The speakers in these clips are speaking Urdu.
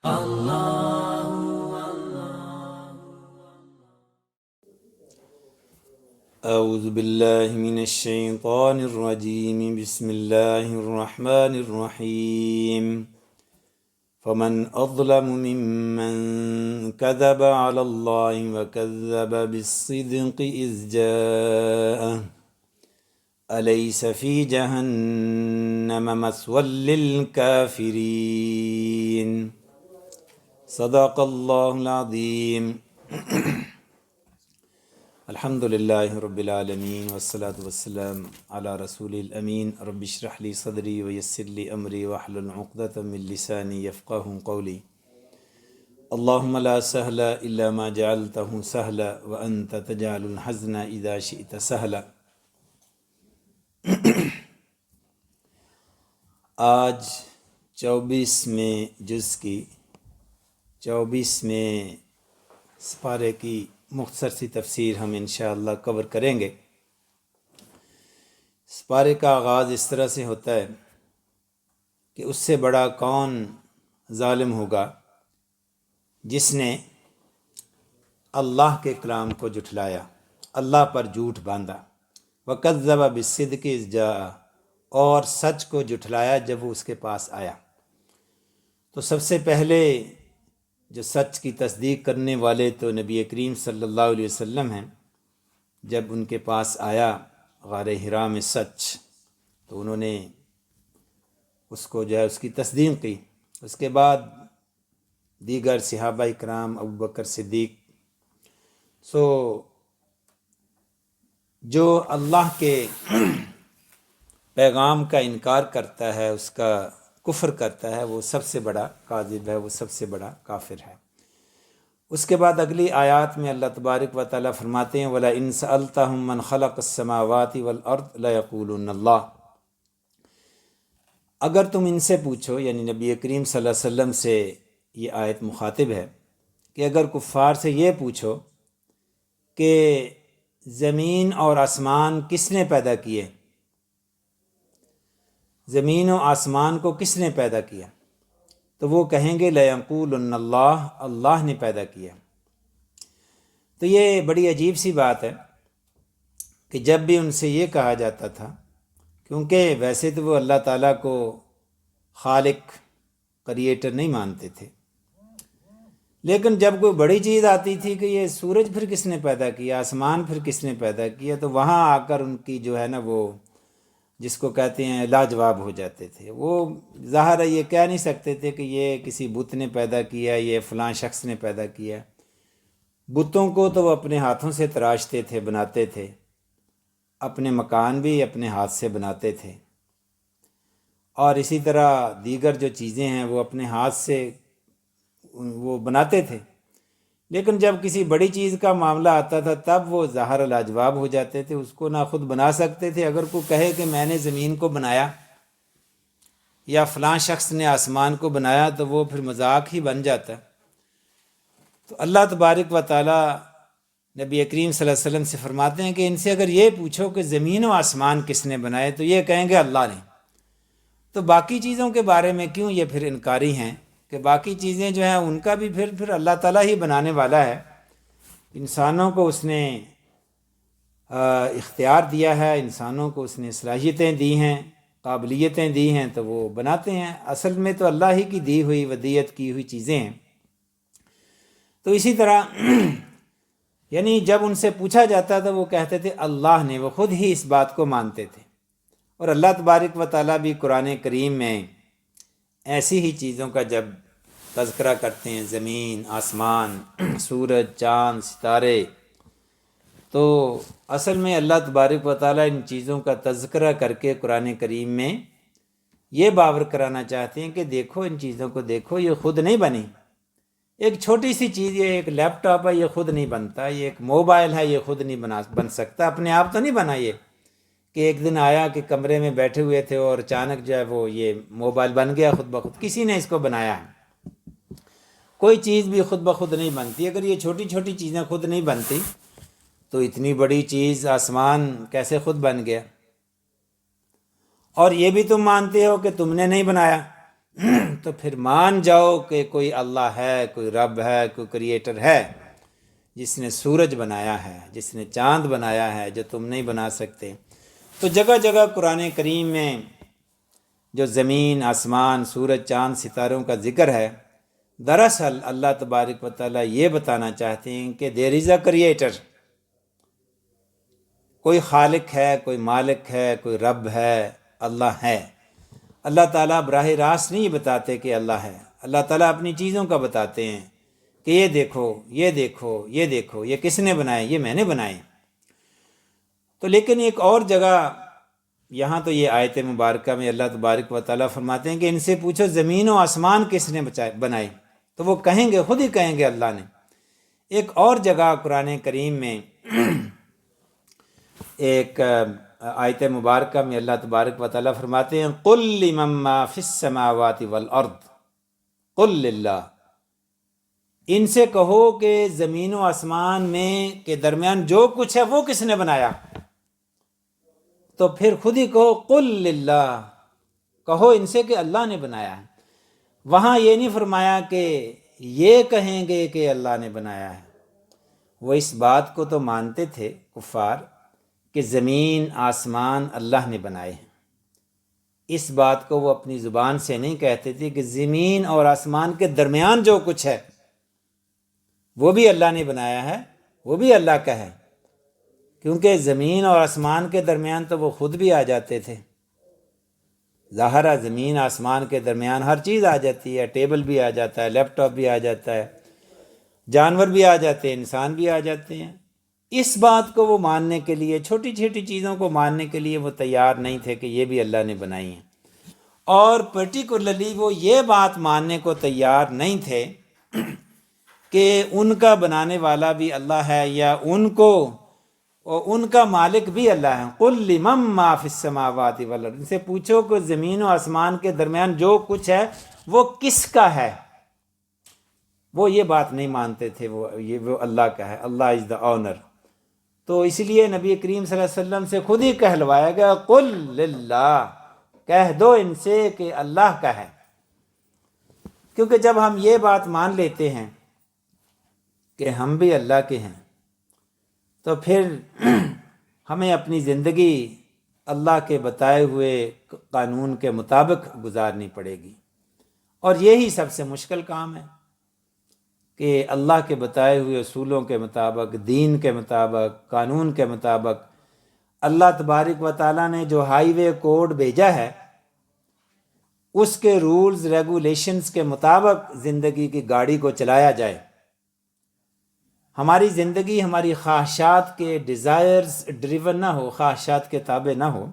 اعوذ باللہ من الشیطان الرجیم بسم اللہ الرحمن الرحیم فمن اظلم ممن كذب على اللہ وكذب بالصدق اذ جاءه الیس فی جہنم مثوی للکافرین صدق اللہ العظیم۔ الحمد للہ رب العالمین والصلاة والسلام علی رسول الامین رب اشرح لی صدری ویسر لی امری واحلل عقدۃ من لسانی یفقہوا قولی۔ اللہم لا سہل الا ما جعلتہ سہلا وانت تجعل الحزن اذا شئت سہلا۔ آج 24ویں جز کی 24ویں سپارے کی مختصر سی تفسیر ہم انشاءاللہ کور کریں گے۔ سپارے کا آغاز اس طرح سے ہوتا ہے کہ اس سے بڑا کون ظالم ہوگا جس نے اللہ کے کلام کو جھٹلایا، اللہ پر جھوٹ باندھا، وَكَذَّبَ بِالصِّدْقِ إِذْ جَاءَ، اور سچ کو جھٹلایا جب وہ اس کے پاس آیا۔ تو سب سے پہلے جو سچ کی تصدیق کرنے والے تو نبی کریم صلی اللہ علیہ وسلم ہیں۔ جب ان کے پاس آیا غار حرا میں سچ، تو انہوں نے اس کو جو ہے اس کی تصدیق کی۔ اس کے بعد دیگر صحابہ کرام، ابوبکر صدیق۔ جو اللہ کے پیغام کا انکار کرتا ہے، اس کا کفر کرتا ہے، وہ سب سے بڑا کاذب ہے، وہ سب سے بڑا کافر ہے۔ اس کے بعد اگلی آیات میں اللہ تبارک و تعالیٰ فرماتے ہیں وَلَئِن سَأَلْتَهُم مَّنْ خَلَقَ السَّمَاوَاتِ وَالْأَرْضَ لَيَقُولُنَّ اللَّهُ، اگر تم ان سے پوچھو، یعنی نبی کریم صلی اللہ علیہ وسلم سے یہ آیت مخاطب ہے کہ اگر کفار سے یہ پوچھو کہ زمین اور آسمان کس نے پیدا کیے، زمین و آسمان کو کس نے پیدا کیا، تو وہ کہیں گے لَيَقُولُنَّ اللَّهُ، اللہ نے پیدا کیا۔ تو یہ بڑی عجیب سی بات ہے کہ جب بھی ان سے یہ کہا جاتا تھا، کیونکہ ویسے تو وہ اللہ تعالیٰ کو خالق کریٹر نہیں مانتے تھے، لیکن جب کوئی بڑی چیز آتی تھی کہ یہ سورج پھر کس نے پیدا کیا، آسمان پھر کس نے پیدا کیا، تو وہاں آ کر ان کی جو ہے نا وہ جس کو کہتے ہیں لاجواب ہو جاتے تھے۔ وہ ظاہر ہے یہ کہہ نہیں سکتے تھے کہ یہ کسی بت نے پیدا کیا، یہ فلاں شخص نے پیدا کیا۔ بتوں کو تو وہ اپنے ہاتھوں سے تراشتے تھے، بناتے تھے، اپنے مکان بھی اپنے ہاتھ سے بناتے تھے، اور اسی طرح دیگر جو چیزیں ہیں وہ اپنے ہاتھ سے وہ بناتے تھے۔ لیکن جب کسی بڑی چیز کا معاملہ آتا تھا تب وہ ظاہر لاجواب ہو جاتے تھے، اس کو نہ خود بنا سکتے تھے۔ اگر کوئی کہے کہ میں نے زمین کو بنایا یا فلاں شخص نے آسمان کو بنایا تو وہ پھر مذاق ہی بن جاتا۔ تو اللہ تبارک و تعالیٰ نبی کریم صلی اللہ علیہ وسلم سے فرماتے ہیں کہ ان سے اگر یہ پوچھو کہ زمین و آسمان کس نے بنائے تو یہ کہیں گے اللہ نے۔ تو باقی چیزوں کے بارے میں کیوں یہ پھر انکاری ہیں کہ باقی چیزیں جو ہیں ان کا بھی پھر اللہ تعالیٰ ہی بنانے والا ہے۔ انسانوں کو اس نے اختیار دیا ہے، انسانوں کو اس نے صلاحیتیں دی ہیں، قابلیتیں دی ہیں، تو وہ بناتے ہیں۔ اصل میں تو اللہ ہی کی دی ہوئی ودیت کی ہوئی چیزیں ہیں۔ تو اسی طرح یعنی جب ان سے پوچھا جاتا تھا وہ کہتے تھے اللہ نے، وہ خود ہی اس بات کو مانتے تھے۔ اور اللہ تبارک و تعالیٰ بھی قرآن کریم میں ایسی ہی چیزوں کا جب تذکرہ کرتے ہیں، زمین، آسمان، سورج، چاند، ستارے، تو اصل میں اللہ تبارک و تعالیٰ ان چیزوں کا تذکرہ کر کے قرآن کریم میں یہ باور کرانا چاہتے ہیں کہ دیکھو ان چیزوں کو، دیکھو یہ خود نہیں بنی۔ ایک چھوٹی سی چیز، یہ ایک لیپ ٹاپ ہے، یہ خود نہیں بنتا۔ یہ ایک موبائل ہے، یہ خود نہیں بن سکتا، اپنے آپ تو نہیں بنا یہ کہ ایک دن آیا کہ کمرے میں بیٹھے ہوئے تھے اور اچانک جو ہے وہ یہ موبائل بن گیا خود بخود۔ کسی نے اس کو بنایا ہے۔ کوئی چیز بھی خود بخود نہیں بنتی۔ اگر یہ چھوٹی چھوٹی چیزیں خود نہیں بنتی تو اتنی بڑی چیز آسمان کیسے خود بن گیا؟ اور یہ بھی تم مانتے ہو کہ تم نے نہیں بنایا، تو پھر مان جاؤ کہ کوئی اللہ ہے، کوئی رب ہے، کوئی کریٹر ہے، جس نے سورج بنایا ہے، جس نے چاند بنایا ہے جو تم نہیں بنا سکتے۔ تو جگہ جگہ قرآن کریم میں جو زمین، آسمان، سورج، چاند، ستاروں کا ذکر ہے، دراصل اللہ تبارک و تعالیٰ یہ بتانا چاہتے ہیں کہ دیر از اے کریٹر، کوئی خالق ہے، کوئی مالک ہے، کوئی رب ہے، اللہ ہے۔ اللہ تعالیٰ براہ راست نہیں بتاتے کہ اللہ ہے، اللہ تعالیٰ اپنی چیزوں کا بتاتے ہیں کہ یہ دیکھو، یہ دیکھو، یہ دیکھو، یہ کس نے بنائے؟ یہ میں نے بنائے۔ تو لیکن ایک اور جگہ، یہاں تو یہ آیت مبارکہ میں اللہ تبارک و تعالیٰ فرماتے ہیں کہ ان سے پوچھو زمین و آسمان کس نے بنائے، تو وہ کہیں گے، خود ہی کہیں گے اللہ نے۔ ایک اور جگہ قرآن کریم میں ایک آیت مبارکہ میں اللہ تبارک و تعالیٰ فرماتے ہیں قُلْ لِمَن مَّا فِي السَّمَاوَاتِ وَالْأَرْضِ قُلْ لِلَّهِ، ان سے کہو کہ زمین و آسمان میں کے درمیان جو کچھ ہے وہ کس نے بنایا؟ تو پھر خود ہی کہو قُلْ لِلَّهِ، کہو ان سے کہ اللہ نے بنایا ہے۔ وہاں یہ نہیں فرمایا کہ یہ کہیں گے کہ اللہ نے بنایا ہے۔ وہ اس بات کو تو مانتے تھے کفار کہ زمین آسمان اللہ نے بنائے ہیں، اس بات کو وہ اپنی زبان سے نہیں کہتے تھے کہ زمین اور آسمان کے درمیان جو کچھ ہے وہ بھی اللہ نے بنایا ہے، وہ بھی اللہ کا ہے، کیونکہ زمین اور آسمان کے درمیان تو وہ خود بھی آ جاتے تھے۔ ظاہر ہے زمین آسمان کے درمیان ہر چیز آ جاتی ہے، ٹیبل بھی آ جاتا ہے، لیپ ٹاپ بھی آ جاتا ہے، جانور بھی آ جاتے ہیں، انسان بھی آ جاتے ہیں۔ اس بات کو وہ ماننے کے لیے، چھوٹی چھوٹی چیزوں کو ماننے کے لیے وہ تیار نہیں تھے کہ یہ بھی اللہ نے بنائی ہیں، اور پرٹیکولرلی وہ یہ بات ماننے کو تیار نہیں تھے کہ ان کا بنانے والا بھی اللہ ہے، یا ان کا مالک بھی اللہ ہے۔ قُلْ لِمَن مَّا فِي السَّمَاوَاتِ وَالْأَرْضِ، ان سے پوچھو کہ زمین و آسمان کے درمیان جو کچھ ہے وہ کس کا ہے؟ وہ یہ بات نہیں مانتے تھے، وہ اللہ کا ہے، اللہ از دا آنر۔ تو اس لیے نبی کریم صلی اللہ علیہ وسلم سے خود ہی کہلوایا گیا قُلْ لِلَّهِ، کہہ دو ان سے کہ اللہ کا ہے۔ کیونکہ جب ہم یہ بات مان لیتے ہیں کہ ہم بھی اللہ کے ہیں، تو پھر ہمیں اپنی زندگی اللہ کے بتائے ہوئے قانون کے مطابق گزارنی پڑے گی، اور یہی سب سے مشکل کام ہے کہ اللہ کے بتائے ہوئے اصولوں کے مطابق، دین کے مطابق، قانون کے مطابق، اللہ تبارک و تعالیٰ نے جو ہائی وے کوڈ بھیجا ہے اس کے رولز ریگولیشنز کے مطابق زندگی کی گاڑی کو چلایا جائے۔ ہماری زندگی ہماری خواہشات کے ڈیزائرز ڈریون نہ ہو، خواہشات کے تابع نہ ہو،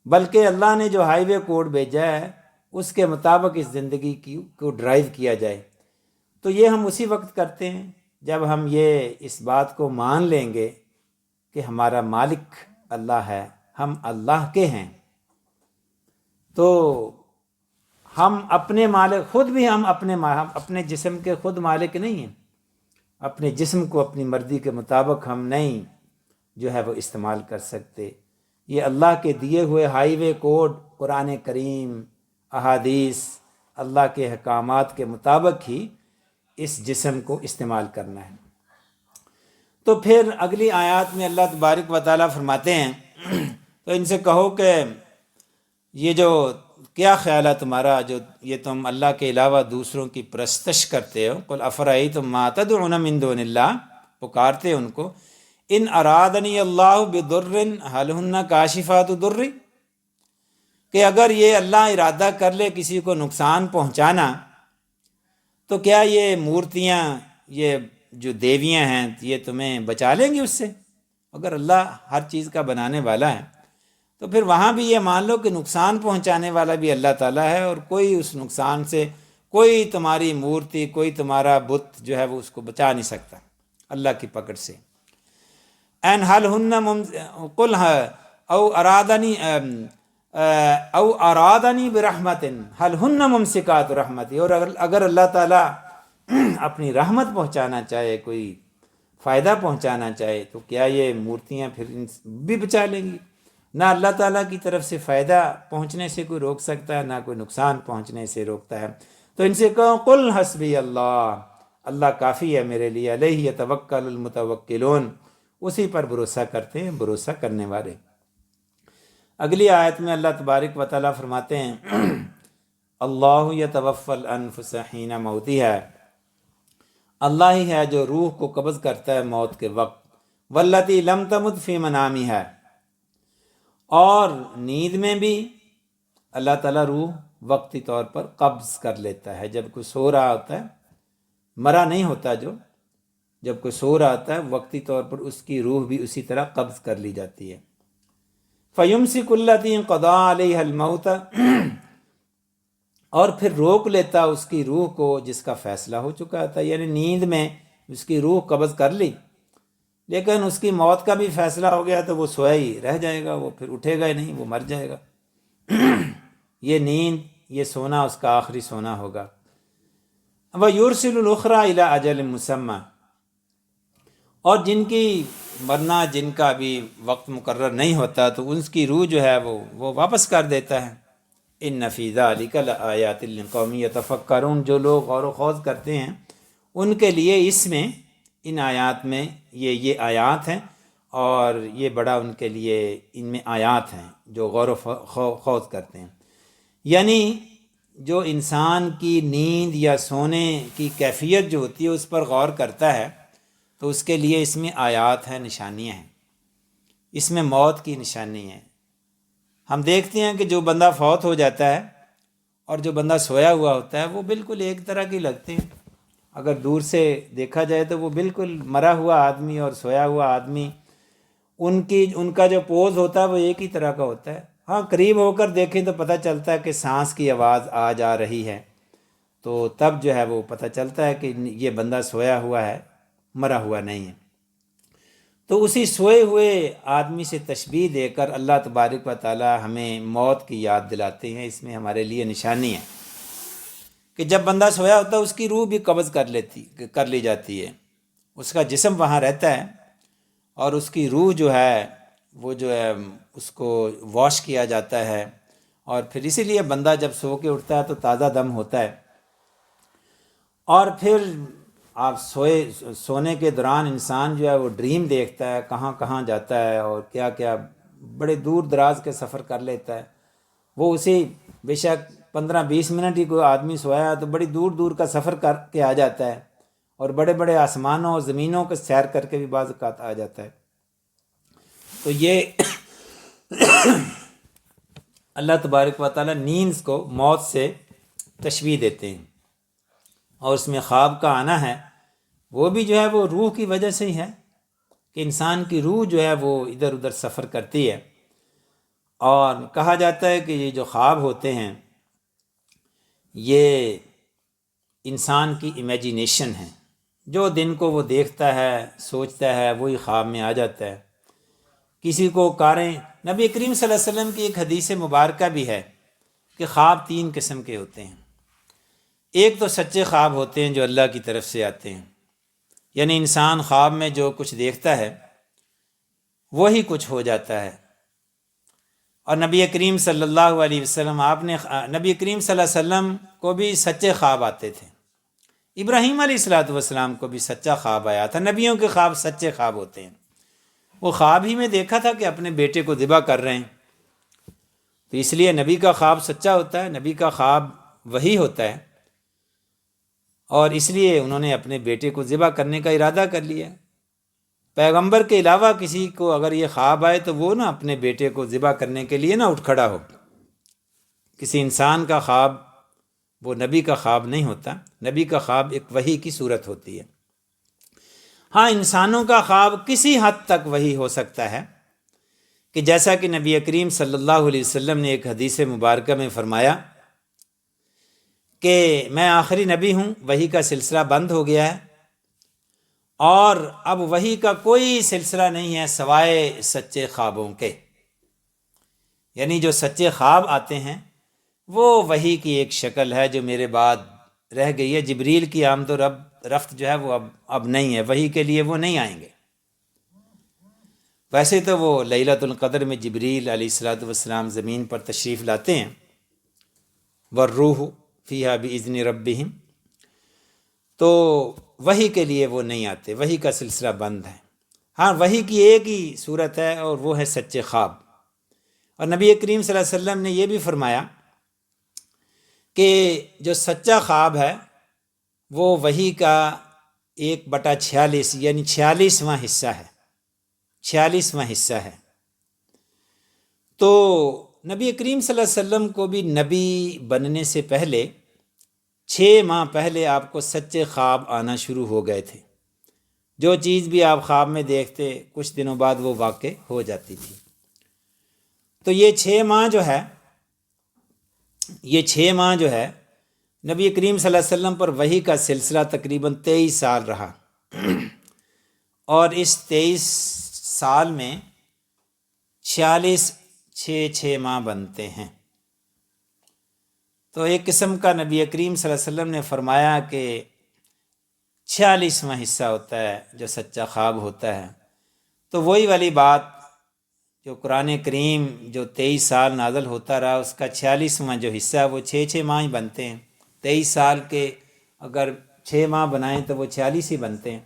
بلکہ اللہ نے جو ہائی وے کوڈ بھیجا ہے اس کے مطابق اس زندگی کو ڈرائیو کیا جائے۔ تو یہ ہم اسی وقت کرتے ہیں جب ہم یہ اس بات کو مان لیں گے کہ ہمارا مالک اللہ ہے، ہم اللہ کے ہیں، تو ہم اپنے مالک، خود بھی ہم اپنے جسم کے خود مالک نہیں ہیں، اپنے جسم کو اپنی مرضی کے مطابق ہم نہیں جو ہے وہ استعمال کر سکتے۔ یہ اللہ کے دیے ہوئے ہائی وے کوڈ، قرآن کریم، احادیث، اللہ کے احکامات کے مطابق ہی اس جسم کو استعمال کرنا ہے۔ تو پھر اگلی آیات میں اللہ تبارک و تعالیٰ فرماتے ہیں تو ان سے کہو کہ یہ جو کیا خیال ہے تمہارا جو یہ تم اللہ کے علاوہ دوسروں کی پرستش کرتے ہو، قل افرأیتم ما تدعون من دون اللہ، پکارتے ان کو، ان ارادنی اللہ بضر هل ہن کاشفات ضر، کہ اگر یہ اللہ ارادہ کر لے کسی کو نقصان پہنچانا تو کیا یہ مورتیاں، یہ جو دیویاں ہیں، یہ تمہیں بچا لیں گی اس سے؟ اگر اللہ ہر چیز کا بنانے والا ہے تو پھر وہاں بھی یہ مان لو کہ نقصان پہنچانے والا بھی اللہ تعالیٰ ہے، اور کوئی اس نقصان سے، کوئی تمہاری مورتی، کوئی تمہارا بت جو ہے وہ اس کو بچا نہیں سکتا اللہ کی پکڑ سے۔ این حل ہن قل او ارادنی برحمت حل ہن ممسکات رحمتی، اور اگر اللہ تعالیٰ اپنی رحمت پہنچانا چاہے، کوئی فائدہ پہنچانا چاہے، تو کیا یہ مورتیاں پھر بھی بچا لیں گی؟ نہ اللہ تعالیٰ کی طرف سے فائدہ پہنچنے سے کوئی روک سکتا ہے، نہ کوئی نقصان پہنچنے سے روکتا ہے۔ تو ان سے کہو قل حسبی اللہ، اللہ کافی ہے میرے لیے، علیہ یتوکل المتوکلون، اسی پر بھروسہ کرتے ہیں بھروسہ کرنے والے۔ اگلی آیت میں اللہ تبارک و تعالیٰ فرماتے ہیں اللہ یتوفی الانفس حین موتها، اللہ ہی ہے جو روح کو قبض کرتا ہے موت کے وقت، واللتی لم تمت فی منامها، اور نیند میں بھی اللہ تعالیٰ روح وقتی طور پر قبض کر لیتا ہے۔ جب کوئی سو رہا ہوتا ہے، مرا نہیں ہوتا، جب کوئی سو رہا ہوتا ہے وقتی طور پر اس کی روح بھی اسی طرح قبض کر لی جاتی ہے۔ فَيُمْسِكُ الَّتِي قَضَىٰ عَلَيْهَا الْمَوْتَ، اور پھر روک لیتا اس کی روح کو جس کا فیصلہ ہو چکا تھا، یعنی نیند میں اس کی روح قبض کر لی، لیکن اس کی موت کا بھی فیصلہ ہو گیا تو وہ سویا ہی رہ جائے گا، وہ پھر اٹھے گا ہی نہیں، وہ مر جائے گا۔ یہ نیند، یہ سونا اس کا آخری سونا ہوگا۔ وَيُرْسِلُ الْأُخْرَىٰ إِلَىٰ أَجَلٍ مُّسَمًّى، اور جن کی مرنا، جن کا بھی وقت مقرر نہیں ہوتا تو ان کی روح جو ہے وہ واپس کر دیتا ہے۔ إِنَّ فِي ذَلِكَ لَآيَاتٍ لِقَوْمٍ يَتَفَكَّرُونَ، جو لوگ غور و خوض کرتے ہیں ان کے لیے اس میں، ان آیات میں، یہ آیات ہیں، اور یہ بڑا ان کے لیے ان میں آیات ہیں جو غور و خوض کرتے ہیں۔ یعنی جو انسان کی نیند یا سونے کی کیفیت جو ہوتی ہے اس پر غور کرتا ہے تو اس کے لیے اس میں آیات ہیں، نشانیاں ہیں، اس میں موت کی نشانی ہے۔ ہم دیکھتے ہیں کہ جو بندہ فوت ہو جاتا ہے اور جو بندہ سویا ہوا ہوتا ہے وہ بالکل ایک طرح کے لگتے ہیں، اگر دور سے دیکھا جائے تو وہ بالکل مرا ہوا آدمی اور سویا ہوا آدمی، ان کا جو پوز ہوتا ہے وہ ایک ہی طرح کا ہوتا ہے۔ ہاں قریب ہو کر دیکھیں تو پتہ چلتا ہے کہ سانس کی آواز آ جا رہی ہے، تو تب جو ہے وہ پتہ چلتا ہے کہ یہ بندہ سویا ہوا ہے، مرا ہوا نہیں ہے۔ تو اسی سوئے ہوئے آدمی سے تشبیہ دے کر اللہ تبارک و تعالی ہمیں موت کی یاد دلاتے ہیں۔ اس میں ہمارے لیے نشانی ہے کہ جب بندہ سویا ہوتا ہے اس کی روح بھی قبض کر لی جاتی ہے، اس کا جسم وہاں رہتا ہے اور اس کی روح جو ہے وہ جو ہے اس کو واش کیا جاتا ہے، اور پھر اسی لیے بندہ جب سو کے اٹھتا ہے تو تازہ دم ہوتا ہے۔ اور پھر آپ سونے کے دوران انسان جو ہے وہ ڈریم دیکھتا ہے، کہاں کہاں جاتا ہے اور کیا کیا بڑے دور دراز کے سفر کر لیتا ہے۔ وہ اسی بے شک 15-20 منٹ ہی کوئی آدمی سویا ہے تو بڑی دور دور کا سفر کر کے آ جاتا ہے، اور بڑے بڑے آسمانوں اور زمینوں کو سیر کر کے بھی بعض اوقات آ جاتا ہے۔ تو یہ اللہ تبارک و تعالیٰ نیند کو موت سے تشبیہ دیتے ہیں، اور اس میں خواب کا آنا ہے وہ بھی جو ہے وہ روح کی وجہ سے ہی ہے کہ انسان کی روح جو ہے وہ ادھر ادھر سفر کرتی ہے، اور کہا جاتا ہے کہ یہ جو خواب ہوتے ہیں یہ انسان کی امیجینیشن ہے، جو دن کو وہ دیکھتا ہے سوچتا ہے وہی خواب میں آ جاتا ہے۔ کسی کو کاریں، نبی کریم صلی اللہ علیہ وسلم کی ایک حدیث مبارکہ بھی ہے کہ خواب 3 قسم کے ہوتے ہیں۔ ایک تو سچے خواب ہوتے ہیں جو اللہ کی طرف سے آتے ہیں، یعنی انسان خواب میں جو کچھ دیکھتا ہے وہی کچھ ہو جاتا ہے۔ اور نبی کریم صلی اللہ علیہ وسلم نبی کریم صلی اللہ علیہ وسلم کو بھی سچے خواب آتے تھے، ابراہیم علیہ السلام کو بھی سچا خواب آیا تھا۔ نبیوں کے خواب سچے خواب ہوتے ہیں۔ وہ خواب ہی میں دیکھا تھا کہ اپنے بیٹے کو ذبح کر رہے ہیں، تو اس لیے نبی کا خواب سچا ہوتا ہے، نبی کا خواب وہی ہوتا ہے، اور اس لیے انہوں نے اپنے بیٹے کو ذبح کرنے کا ارادہ کر لیا۔ پیغمبر کے علاوہ کسی کو اگر یہ خواب آئے تو وہ نہ اپنے بیٹے کو ذبح کرنے کے لیے نہ اٹھ کھڑا ہو۔ کسی انسان کا خواب وہ نبی کا خواب نہیں ہوتا، نبی کا خواب ایک وحی کی صورت ہوتی ہے۔ ہاں انسانوں کا خواب کسی حد تک وہی ہو سکتا ہے کہ جیسا کہ نبی کریم صلی اللہ علیہ وسلم نے ایک حدیث مبارکہ میں فرمایا کہ میں آخری نبی ہوں، وحی کا سلسلہ بند ہو گیا ہے، اور اب وحی کا کوئی سلسلہ نہیں ہے سوائے سچے خوابوں کے۔ یعنی جو سچے خواب آتے ہیں وہ وحی کی ایک شکل ہے جو میرے بعد رہ گئی ہے۔ جبریل کی آمد و رفت جو ہے وہ اب نہیں ہے، وحی کے لیے وہ نہیں آئیں گے۔ ویسے تو وہ لیلۃ القدر میں جبریل علیہ الصلاۃ والسلام زمین پر تشریف لاتے ہیں، والروح فیہا بإذن ربہم، تو وحی کے لیے وہ نہیں آتے، وحی کا سلسلہ بند ہے۔ ہاں، وحی کی ایک ہی صورت ہے اور وہ ہے سچے خواب۔ اور نبی کریم صلی اللہ علیہ وسلم نے یہ بھی فرمایا کہ جو سچا خواب ہے وہ وحی کا 1/46 یعنی 46واں حصہ ہے، 46واں حصہ ہے۔ تو نبی کریم صلی اللہ علیہ وسلم کو بھی نبی بننے سے پہلے 6 ماہ پہلے آپ کو سچے خواب آنا شروع ہو گئے تھے۔ جو چیز بھی آپ خواب میں دیکھتے کچھ دنوں بعد وہ واقع ہو جاتی تھی۔ تو یہ 6 ماہ جو ہے، نبی کریم صلی اللہ علیہ وسلم پر وحی کا سلسلہ تقریباً 23 سال رہا، اور اس 23 سال میں 46 6 ماہ بنتے ہیں۔ تو ایک قسم کا نبی کریم صلی اللہ علیہ وسلم نے فرمایا کہ 46واں حصہ ہوتا ہے جو سچا خواب ہوتا ہے۔ تو وہی والی بات جو قرآن کریم جو 23 سال نازل ہوتا رہا، اس کا 46واں جو حصہ ہے وہ 6 ماہ ہی بنتے ہیں۔ 23 سال کے اگر 6 ماہ بنائیں تو وہ 46 ہی بنتے ہیں۔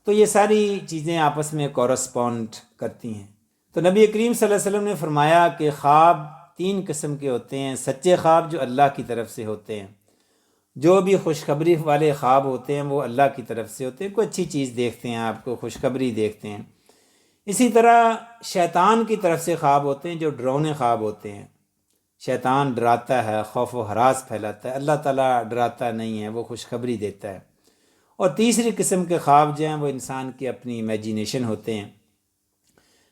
تو یہ ساری چیزیں آپس میں کورسپونڈ کرتی ہیں۔ تو نبی کریم صلی اللہ علیہ وسلم نے فرمایا کہ خواب 3 قسم کے ہوتے ہیں۔ سچے خواب جو اللہ کی طرف سے ہوتے ہیں، جو بھی خوشخبری والے خواب ہوتے ہیں وہ اللہ کی طرف سے ہوتے ہیں، کوئی اچھی چیز دیکھتے ہیں، آپ کو خوشخبری دیکھتے ہیں۔ اسی طرح شیطان کی طرف سے خواب ہوتے ہیں جو ڈراؤنے خواب ہوتے ہیں۔ شیطان ڈراتا ہے، خوف و ہراس پھیلاتا ہے، اللہ تعالیٰ ڈراتا نہیں ہے، وہ خوشخبری دیتا ہے۔ اور تیسری قسم کے خواب جو ہیں وہ انسان کی اپنی امیجینیشن ہوتے ہیں۔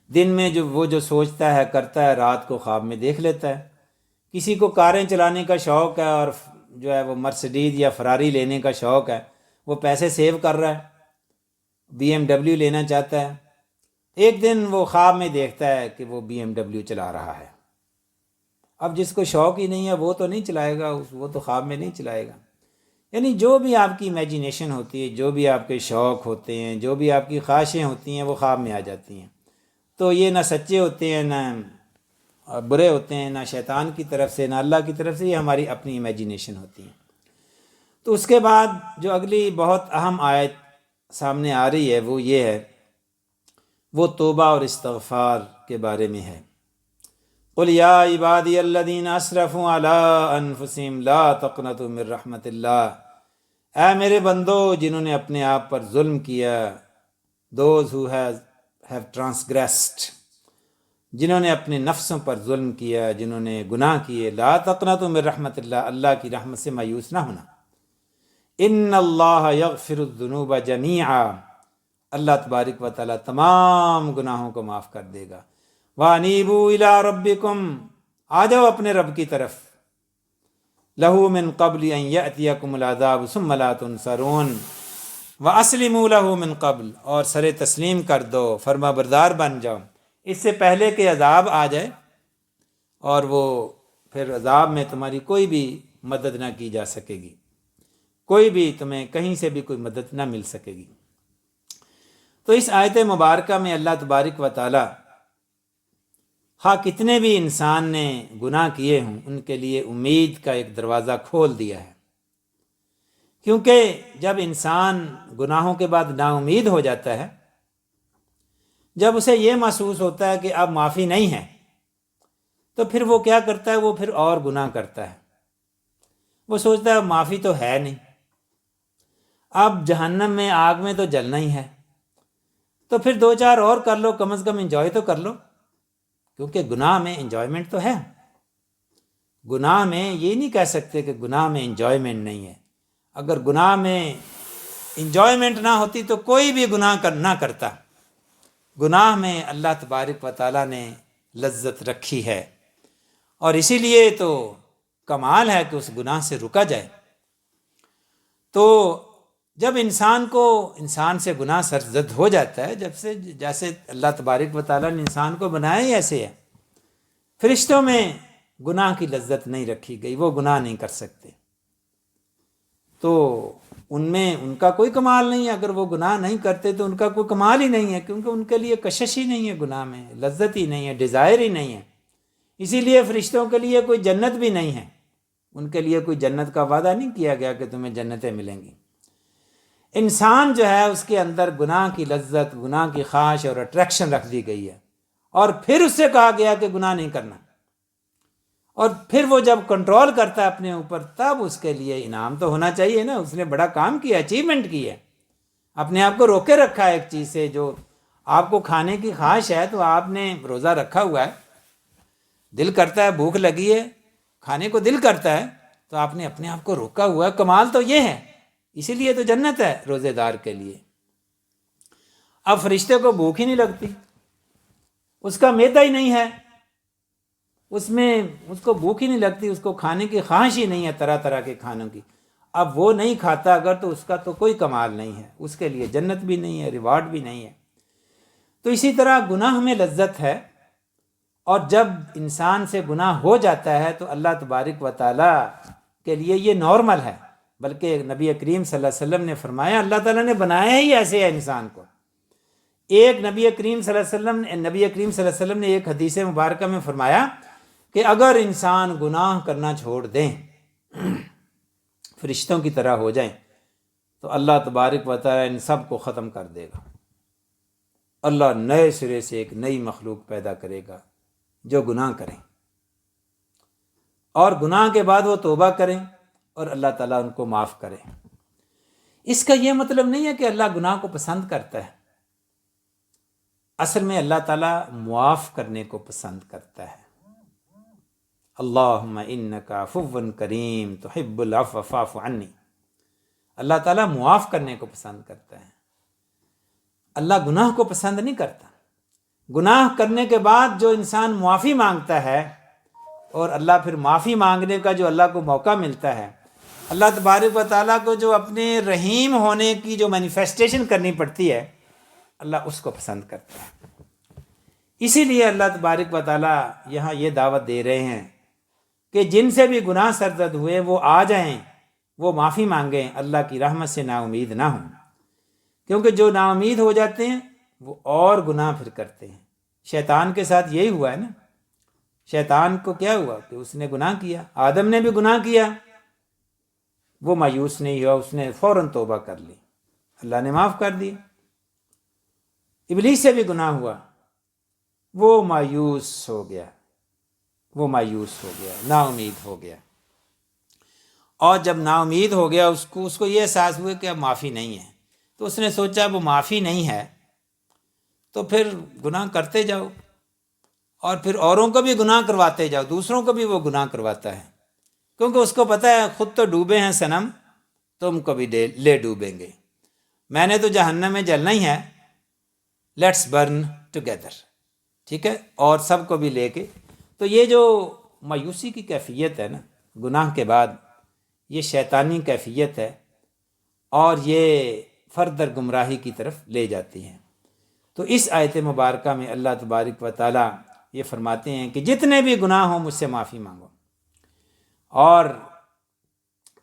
دن میں وہ جو سوچتا ہے کرتا ہے، رات کو خواب میں دیکھ لیتا ہے۔ کسی کو کاریں چلانے کا شوق ہے اور جو ہے وہ مرسڈیز یا فراری لینے کا شوق ہے، وہ پیسے سیو کر رہا ہے، BMW لینا چاہتا ہے۔ ایک دن وہ خواب میں دیکھتا ہے کہ وہ BMW چلا رہا ہے۔ اب جس کو شوق ہی نہیں ہے وہ تو نہیں چلائے گا، وہ تو خواب میں نہیں چلائے گا۔ یعنی جو بھی آپ کی امیجینیشن ہوتی ہے، جو بھی آپ کے شوق ہوتے ہیں، جو بھی آپ کی خواہشیں ہوتی ہیں، وہ خواب میں آ جاتی ہیں۔ تو یہ نہ سچے ہوتے ہیں، نہ برے ہوتے ہیں، نہ شیطان کی طرف سے نہ اللہ کی طرف سے، یہ ہماری اپنی امیجینیشن ہوتی ہیں۔ تو اس کے بعد جو اگلی بہت اہم آیت سامنے آ رہی ہے وہ یہ ہے، وہ توبہ اور استغفار کے بارے میں ہے۔ قل یا عبادی الذین اسرفوا علی انفسہم لا تقنطوا من رحمت اللہ، اے میرے بندو جنہوں نے اپنے آپ پر ظلم کیا، those who have transgressed، جنہوں نے اپنے نفسوں پر ظلم کیا، جنہوں نے گناہ کیے، لا تقنطوا من رحمت اللہ، اللہ کی رحمت سے مایوس نہ ہونا۔ ان اللہ یغفر الذنوب جمیعا، اللہ تبارک و تعالیٰ تمام گناہوں کو معاف کر دے گا۔ وَأَنِيبُوا إِلَىٰ رَبِّكُمْ، آ جاؤ اپنے رب کی طرف، لَهُ مِن قَبْلِ أَن يَأْتِيَكُمُ الْعَذَابُ ثُمَّ لَا تُنصَرُونَ وَأَسْلِمُوا لَهُ مِن قَبْلِ، اور سر تسلیم کر دو، فرما بردار بن جاؤ اس سے پہلے کہ عذاب آ جائے، اور وہ پھر عذاب میں تمہاری کوئی بھی مدد نہ کی جا سکے گی، کوئی بھی تمہیں کہیں سے بھی کوئی مدد نہ مل سکے گی۔ تو اس آیت مبارکہ میں اللہ تبارک و تعالی ہاں کتنے بھی انسان نے گناہ کیے ہوں ان کے لیے امید کا ایک دروازہ کھول دیا ہے، کیونکہ جب انسان گناہوں کے بعد نا امید ہو جاتا ہے، جب اسے یہ محسوس ہوتا ہے کہ اب معافی نہیں ہے، تو پھر وہ کیا کرتا ہے، وہ پھر اور گناہ کرتا ہے۔ وہ سوچتا ہے معافی تو ہے نہیں، اب جہنم میں آگ میں تو جلنا ہی ہے، تو پھر 2-4 اور کر لو، کم از کم انجوائے تو کر لو، کیونکہ گناہ میں انجوائمنٹ تو ہے۔ گناہ میں یہ نہیں کہہ سکتے کہ گناہ میں انجوائمنٹ نہیں ہے۔ اگر گناہ میں انجوائمنٹ نہ ہوتی تو کوئی بھی گناہ نہ کرتا۔ گناہ میں اللہ تبارک و تعالیٰ نے لذت رکھی ہے، اور اسی لیے تو کمال ہے کہ اس گناہ سے رکا جائے۔ تو جب انسان سے گناہ سرزد ہو جاتا ہے، جیسے اللہ تبارک و تعالیٰ نے انسان کو بنایا ہی ایسے ہے، فرشتوں میں گناہ کی لذت نہیں رکھی گئی، وہ گناہ نہیں کر سکتے۔ تو ان میں ان کا کوئی کمال نہیں ہے، اگر وہ گناہ نہیں کرتے تو ان کا کوئی کمال ہی نہیں ہے، کیونکہ ان کے لیے کشش ہی نہیں ہے، گناہ میں لذت ہی نہیں ہے، ڈیزائر ہی نہیں ہے۔ اسی لیے فرشتوں کے لیے کوئی جنت بھی نہیں ہے، ان کے لیے کوئی جنت کا وعدہ نہیں کیا گیا کہ تمہیں جنتیں ملیں گی۔ انسان جو ہے اس کے اندر گناہ کی لذت، گناہ کی خواہش اور اٹریکشن رکھ دی گئی ہے، اور پھر اس سے کہا گیا کہ گناہ نہیں کرنا، اور پھر وہ جب کنٹرول کرتا ہے اپنے اوپر تب اس کے لیے انعام تو ہونا چاہیے نا، اس نے بڑا کام کیا، اچیومنٹ کی ہے، اپنے آپ کو روکے رکھا ہے ایک چیز سے۔ جو آپ کو کھانے کی خواہش ہے تو آپ نے روزہ رکھا ہوا ہے، دل کرتا ہے، بھوک لگی ہے، کھانے کو دل کرتا ہے، تو آپ نے اپنے آپ کو روکا ہوا ہے، کمال تو یہ ہے، اسی لیے تو جنت ہے روزے دار کے لیے۔ اب فرشتے کو بھوک ہی نہیں لگتی، اس کا معدہ ہی نہیں ہے، اس کو بھوک ہی نہیں لگتی، اس کو کھانے کی خواہش ہی نہیں ہے طرح طرح کے کھانوں کی، اب وہ نہیں کھاتا اگر تو اس کا تو کوئی کمال نہیں ہے، اس کے لیے جنت بھی نہیں ہے، ریوارڈ بھی نہیں ہے۔ تو اسی طرح گناہ میں لذت ہے، اور جب انسان سے گناہ ہو جاتا ہے تو اللہ تبارک و تعالیٰ کے لیے یہ نارمل ہے، بلکہ نبی کریم صلی اللہ علیہ وسلم نے فرمایا اللہ تعالیٰ نے بنایا ہی ایسے ہے انسان کو۔ ایک نبی کریم صلی اللہ علیہ وسلم نے ایک حدیث مبارکہ میں فرمایا کہ اگر انسان گناہ کرنا چھوڑ دیں، فرشتوں کی طرح ہو جائیں، تو اللہ تبارک و تعالیٰ ان سب کو ختم کر دے گا، اللہ نئے سرے سے ایک نئی مخلوق پیدا کرے گا جو گناہ کریں، اور گناہ کے بعد وہ توبہ کریں اور اللہ تعالیٰ ان کو معاف کرے۔ اس کا یہ مطلب نہیں ہے کہ اللہ گناہ کو پسند کرتا ہے، اصل میں اللہ تعالیٰ معاف کرنے کو پسند کرتا ہے۔ اللہم انک عفو کریم تحب العفو فاعف عنی، اللہ تعالیٰ معاف کرنے کو پسند کرتا ہے، اللہ گناہ کو پسند نہیں کرتا۔ گناہ کرنے کے بعد جو انسان معافی مانگتا ہے، اور اللہ پھر معافی مانگنے کا جو اللہ کو موقع ملتا ہے، اللہ تبارک و تعالیٰ کو جو اپنے رحیم ہونے کی جو مینیفیسٹیشن کرنی پڑتی ہے، اللہ اس کو پسند کرتا ہے۔ اسی لیے اللہ تبارک و تعالیٰ یہاں یہ دعوت دے رہے ہیں کہ جن سے بھی گناہ سرزد ہوئے وہ آ جائیں، وہ معافی مانگیں، اللہ کی رحمت سے نا امید نہ ہوں، کیونکہ جو نا امید ہو جاتے ہیں وہ اور گناہ پھر کرتے ہیں۔ شیطان کے ساتھ یہی ہوا ہے نا، شیطان کو کیا ہوا کہ اس نے گناہ کیا، آدم نے بھی گناہ کیا، وہ مایوس نہیں ہوا، اس نے فوراً توبہ کر لی، اللہ نے معاف کر دی۔ ابلیس سے بھی گناہ ہوا، وہ مایوس ہو گیا، نا امید ہو گیا، اور جب نا امید ہو گیا اس کو یہ احساس ہوا کہ اب معافی نہیں ہے، تو اس نے سوچا وہ معافی نہیں ہے تو پھر گناہ کرتے جاؤ، اور پھر اوروں کو بھی گناہ کرواتے جاؤ، دوسروں کو بھی وہ گناہ کرواتا ہے، کیونکہ اس کو پتہ ہے خود تو ڈوبے ہیں صنم، تم کو بھی لے ڈوبیں گے، میں نے تو جہنم میں جلنا ہی ہے، لیٹس برن ٹوگیدر، ٹھیک ہے، اور سب کو بھی لے کے۔ تو یہ جو مایوسی کی کیفیت ہے نا گناہ کے بعد، یہ شیطانی کیفیت ہے، اور یہ فردر گمراہی کی طرف لے جاتی ہے۔ تو اس آیت مبارکہ میں اللہ تبارک و تعالیٰ یہ فرماتے ہیں کہ جتنے بھی گناہ ہوں مجھ سے معافی مانگو۔ اور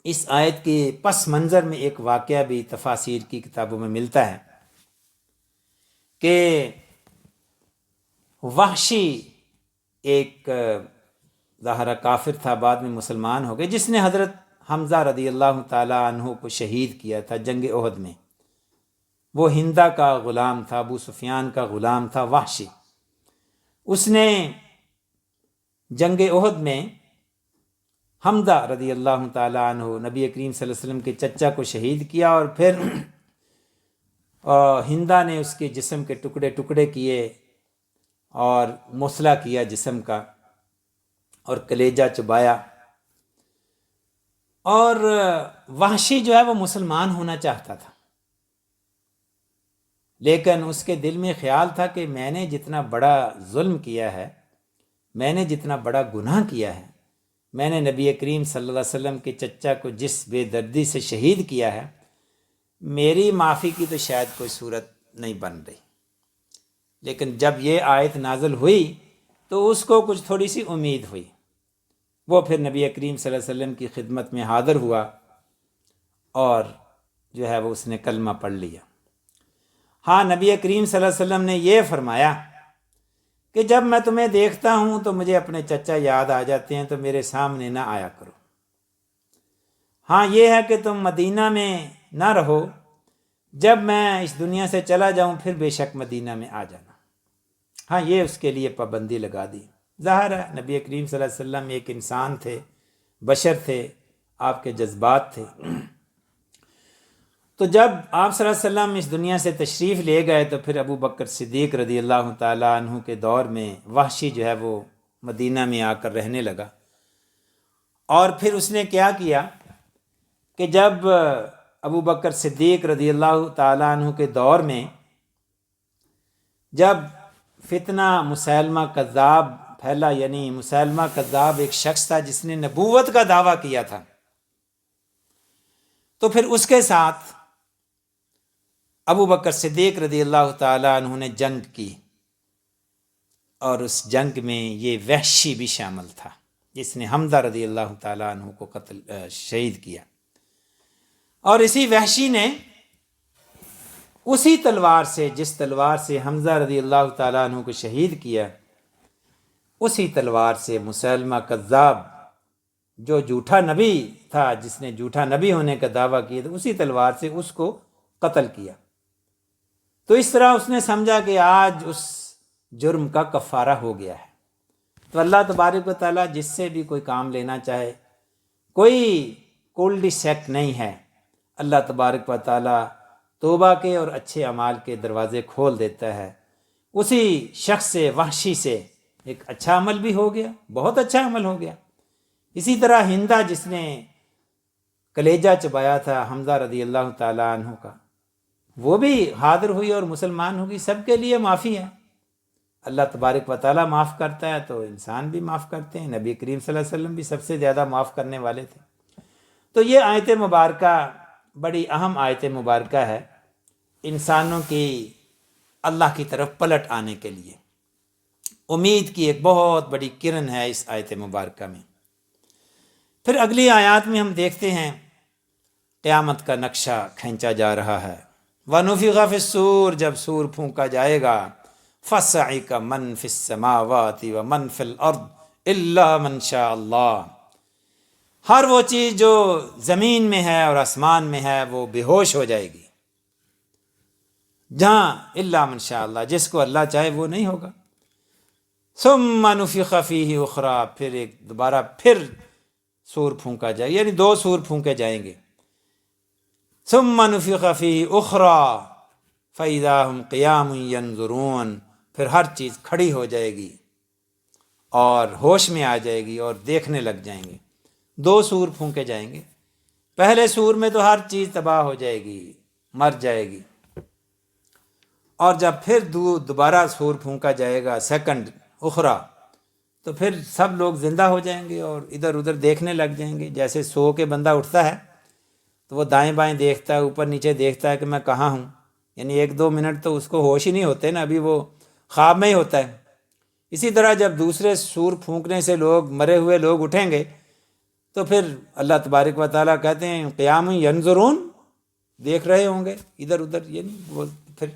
اس آیت کے پس منظر میں ایک واقعہ بھی تفاسیر کی کتابوں میں ملتا ہے کہ وحشی ایک ظاہرہ کافر تھا، بعد میں مسلمان ہو گئے، جس نے حضرت حمزہ رضی اللہ تعالیٰ عنہ کو شہید کیا تھا جنگ احد میں۔ وہ ہندا کا غلام تھا، ابو سفیان کا غلام تھا، وحشی۔ اس نے جنگ احد میں حمزہ رضی اللہ تعالیٰ عنہ نبی کریم صلی اللہ علیہ وسلم کے چچا کو شہید کیا، اور پھر ہندا نے اس کے جسم کے ٹکڑے ٹکڑے کیے اور مسئلہ کیا جسم کا، اور کلیجہ چبایا۔ اور وحشی جو ہے وہ مسلمان ہونا چاہتا تھا، لیکن اس کے دل میں خیال تھا کہ میں نے جتنا بڑا ظلم کیا ہے، میں نے جتنا بڑا گناہ کیا ہے، میں نے نبی کریم صلی اللہ علیہ وسلم کے چچا کو جس بے دردی سے شہید کیا ہے، میری معافی کی تو شاید کوئی صورت نہیں بن رہی۔ لیکن جب یہ آیت نازل ہوئی تو اس کو کچھ تھوڑی سی امید ہوئی، وہ پھر نبی کریم صلی اللہ علیہ وسلم کی خدمت میں حاضر ہوا، اور جو ہے وہ اس نے کلمہ پڑھ لیا۔ ہاں، نبی کریم صلی اللہ علیہ وسلم نے یہ فرمایا کہ جب میں تمہیں دیکھتا ہوں تو مجھے اپنے چچا یاد آ جاتے ہیں، تو میرے سامنے نہ آیا کرو۔ ہاں، یہ ہے کہ تم مدینہ میں نہ رہو، جب میں اس دنیا سے چلا جاؤں پھر بے شک مدینہ میں آ جانا۔ ہاں، یہ اس کے لیے پابندی لگا دی۔ ظاہر ہے نبی کریم صلی اللہ علیہ وسلم ایک انسان تھے، بشر تھے، آپ کے جذبات تھے۔ تو جب آپ صلی اللہ علیہ وسلم اس دنیا سے تشریف لے گئے تو پھر ابو بکر صدیق رضی اللہ تعالیٰ عنہ کے دور میں وحشی جو ہے وہ مدینہ میں آ کر رہنے لگا۔ اور پھر اس نے کیا کیا کہ جب ابو بکر صدیق رضی اللہ تعالیٰ عنہ کے دور میں جب فتنہ مسیلمہ کذاب پھیلا، یعنی مسیلمہ کذاب ایک شخص تھا جس نے نبوت کا دعویٰ کیا تھا، تو پھر اس کے ساتھ ابو بکر صدیق رضی اللہ تعالیٰ عنہ نے جنگ کی، اور اس جنگ میں یہ وحشی بھی شامل تھا جس نے حمزہ رضی اللہ تعالیٰ عنہ کو شہید کیا۔ اور اسی وحشی نے اسی تلوار سے، جس تلوار سے حمزہ رضی اللہ تعالیٰ عنہ کو شہید کیا، اسی تلوار سے مسیلمہ کذاب جو جھوٹا نبی تھا، جس نے جھوٹا نبی ہونے کا دعویٰ کیا تھا، اسی تلوار سے اس کو قتل کیا۔ تو اس طرح اس نے سمجھا کہ آج اس جرم کا کفارہ ہو گیا ہے۔ تو اللہ تبارک و تعالیٰ جس سے بھی کوئی کام لینا چاہے، کوئی کولڈ سیک نہیں ہے، اللہ تبارک و تعالیٰ توبہ کے اور اچھے اعمال کے دروازے کھول دیتا ہے۔ اسی شخص سے، وحشی سے، ایک اچھا عمل بھی ہو گیا، بہت اچھا عمل ہو گیا۔ اسی طرح ہندہ جس نے کلیجہ چبایا تھا حمزہ رضی اللہ تعالیٰ عنہ کا، وہ بھی حاضر ہوئی اور مسلمان ہوگی۔ سب کے لیے معافی ہے، اللہ تبارک و تعالیٰ معاف کرتا ہے تو انسان بھی معاف کرتے ہیں۔ نبی کریم صلی اللہ علیہ وسلم بھی سب سے زیادہ معاف کرنے والے تھے۔ تو یہ آیت مبارکہ بڑی اہم آیت مبارکہ ہے انسانوں کی اللہ کی طرف پلٹ آنے کے لیے۔ امید کی ایک بہت بڑی کرن ہے اس آیت مبارکہ میں۔ پھر اگلی آیات میں ہم دیکھتے ہیں قیامت کا نقشہ کھینچا جا رہا ہے۔ وَنُفِخَ فِي الصُّورِ، جب سور پھونکا جائے گا، فَصَعِقَ مَنْ فِي السَّمَاوَاتِ وَمَنْ فِي الْأَرْضِ إِلَّا مَنْ شَاءَ اللَّهُ، ہر وہ چیز جو زمین میں ہے اور آسمان میں ہے وہ بے ہوش ہو جائے گی، جہاں الا من شاء اللہ، جس کو اللہ چاہے وہ نہیں ہوگا۔ ثم نفخ فیہ اخری، پھر ایک دوبارہ پھر سور پھونکا جائے، یعنی دو سور پھونکے جائیں گے۔ ثم نفخ فیہ اخری فاذا هم قیام ینظرون، پھر ہر چیز کھڑی ہو جائے گی اور ہوش میں آ جائے گی اور دیکھنے لگ جائیں گے۔ دو سور پھونکے جائیں گے، پہلے سور میں تو ہر چیز تباہ ہو جائے گی، مر جائے گی، اور جب پھر دوبارہ سور پھونکا جائے گا سیکنڈ اخرا، تو پھر سب لوگ زندہ ہو جائیں گے اور ادھر ادھر دیکھنے لگ جائیں گے۔ جیسے سو کے بندہ اٹھتا ہے تو وہ دائیں بائیں دیکھتا ہے، اوپر نیچے دیکھتا ہے کہ میں کہاں ہوں، یعنی ایک دو منٹ تو اس کو ہوش ہی نہیں ہوتے نا، ابھی وہ خواب میں ہی ہوتا ہے۔ اسی طرح جب دوسرے سور پھونکنے سے لوگ، مرے ہوئے لوگ اٹھیں گے تو پھر اللہ تبارک و تعالیٰ کہتے ہیں قیام ینظرون، دیکھ رہے ہوں گے ادھر ادھر، یعنی وہ پھر،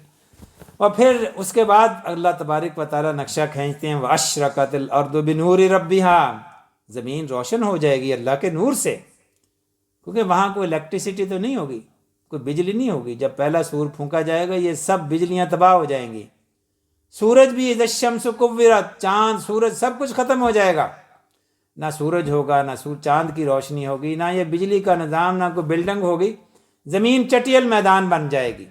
اور پھر اس کے بعد اللہ تبارک و تعالیٰ نقشہ کھینچتے ہیں وَأَشْرَقَتِ الْأَرْضُ بِنُورِ رَبِّهَا، زمین روشن ہو جائے گی اللہ کے نور سے، کیونکہ وہاں کوئی الیکٹریسٹی تو نہیں ہوگی، کوئی بجلی نہیں ہوگی۔ جب پہلا سور پھونکا جائے گا یہ سب بجلیاں تباہ ہو جائیں گی، سورج بھی اذا الشمس کورت، چاند سورج سب کچھ ختم ہو جائے گا، نہ سورج ہوگا، نہ چاند کی روشنی ہوگی، نہ یہ بجلی کا نظام، نہ کوئی بلڈنگ ہوگی، زمین چٹیل میدان بن جائے گی،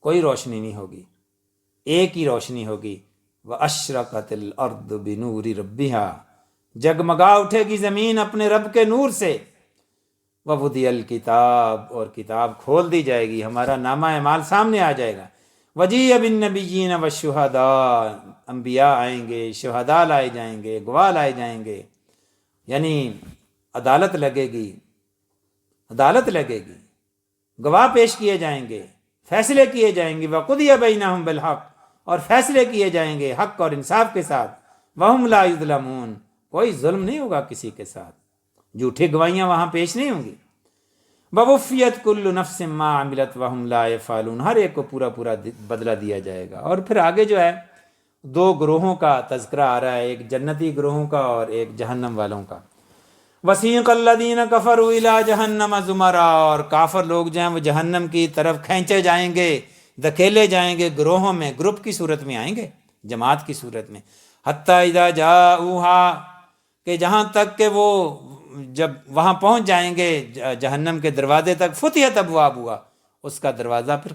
کوئی روشنی نہیں ہوگی، ایک ہی روشنی ہوگی۔ وَأَشْرَقَتِ الْأَرْضُ بِنُورِ رَبِّهَا، جگمگا اٹھے گی زمین اپنے رب کے نور سے۔ وَوُضِعَ الْكِتَابُ، اور کتاب کھول دی جائے گی، ہمارا نامہ اعمال سامنے آ جائے گا۔ وَجِيءَ بِالنَّبِيِّينَ وَالشُّهَدَاءِ، انبیاء آئیں گے، شہداء لائے جائیں گے، گواہ لائے جائیں گے، یعنی عدالت لگے گی، عدالت لگے گی، گواہ پیش کیے جائیں گے، فیصلے کیے جائیں گے۔ وَقُضِيَ بَيْنَهُم بِالْحَقِّ، اور فیصلے کیے جائیں گے حق اور انصاف کے ساتھ۔ وَهُمْ لَا يُظْلَمُونَ، کوئی ظلم نہیں ہوگا کسی کے ساتھ، جھوٹی گواہیاں وہاں پیش نہیں ہوں گی۔ وَوُفِّيَتْ كُلُّ نَفْسٍ مَّا عَمِلَتْ وَهُمْ لَا يَفْعَلُونَ، ہر ایک کو پورا پورا بدلہ دیا جائے گا۔ اور پھر آگے جو ہے دو گروہوں کا تذکرہ آ رہا ہے، ایک جنتی گروہوں کا اور ایک جہنم والوں کا۔ وَسِيقَ الَّذِينَ كَفَرُوا إِلَىٰ جَهَنَّمَ زُمَرًا، اور کافر لوگ جو ہیں وہ جہنم کی طرف کھینچے جائیں گے، دھکیلے جائیں گے، گروہوں میں، گروپ کی صورت میں آئیں گے، جماعت کی صورت میں۔ حَتَّىٰ إِذَا جَاءُوهَا، کہ جہاں تک کہ وہ جب وہاں پہنچ جائیں گے جہنم کے دروازے تک، فتحت ابوابها، اس کا دروازہ پھر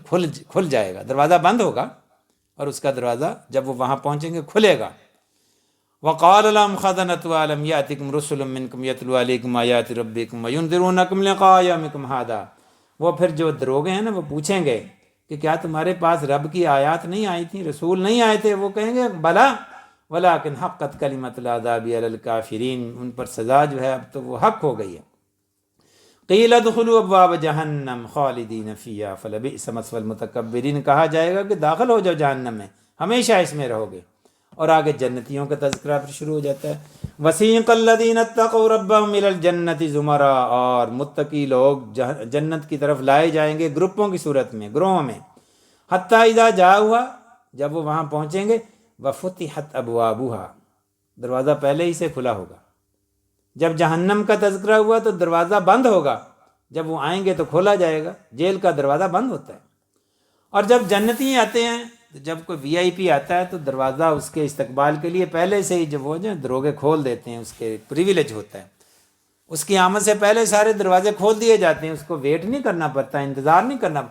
کھل جائے گا، دروازہ بند ہوگا اور اس کا دروازہ جب وہ وہاں پہنچیں گے کھلے گا۔ وقال لهم خزنة ألم يأتكم رسل منكم يتلو عليكم آيات ربكم وينذرونكم لقاء يومكم هذا، وہ پھر جو دروغے ہیں نا وہ پوچھیں گے کہ کیا تمہارے پاس رب کی آیات نہیں آئی تھیں، رسول نہیں آئے تھے؟ وہ کہیں گے بلا ولكن حقت کلمۃ العذاب علی الکافرین، ان پر سزا جو ہے اب تو وہ حق ہو گئی ہے۔ قیل ادخلوا ابواب جہنم خالدین فیہا فلبئس مثوی المتکبرین، کہا جائے گا کہ داخل ہو جاؤ جہنم میں، ہمیشہ اس میں رہو گے۔ اور آگے جنتیوں کا تذکرہ پھر شروع ہو جاتا ہے۔ وسیق الذین اتقوا ربهم الی الجنۃ زمرا، اور متقی لوگ جنت کی طرف لائے جائیں گے گروپوں کی صورت میں، گروہوں میں۔ حتی اذا جاؤہا، جب وہ وہاں پہنچیں گے، وفتحت ابوابها، دروازہ پہلے ہی سے کھلا ہوگا۔ جب جہنم کا تذکرہ ہوا تو دروازہ بند ہوگا، جب وہ آئیں گے تو کھولا جائے گا، جیل کا دروازہ بند ہوتا ہے۔ اور جب جنتی آتے ہیں، جب کوئی وی آئی پی آتا ہے تو دروازہ اس کے استقبال کے لیے پہلے سے ہی جب وہ جو دروگے کھول دیتے ہیں، اس کے پریویلیج ہوتا ہے، اس کی آمد سے پہلے سارے دروازے کھول دیے جاتے ہیں، اس کو ویٹ نہیں کرنا پڑتا، انتظار نہیں کرنا۔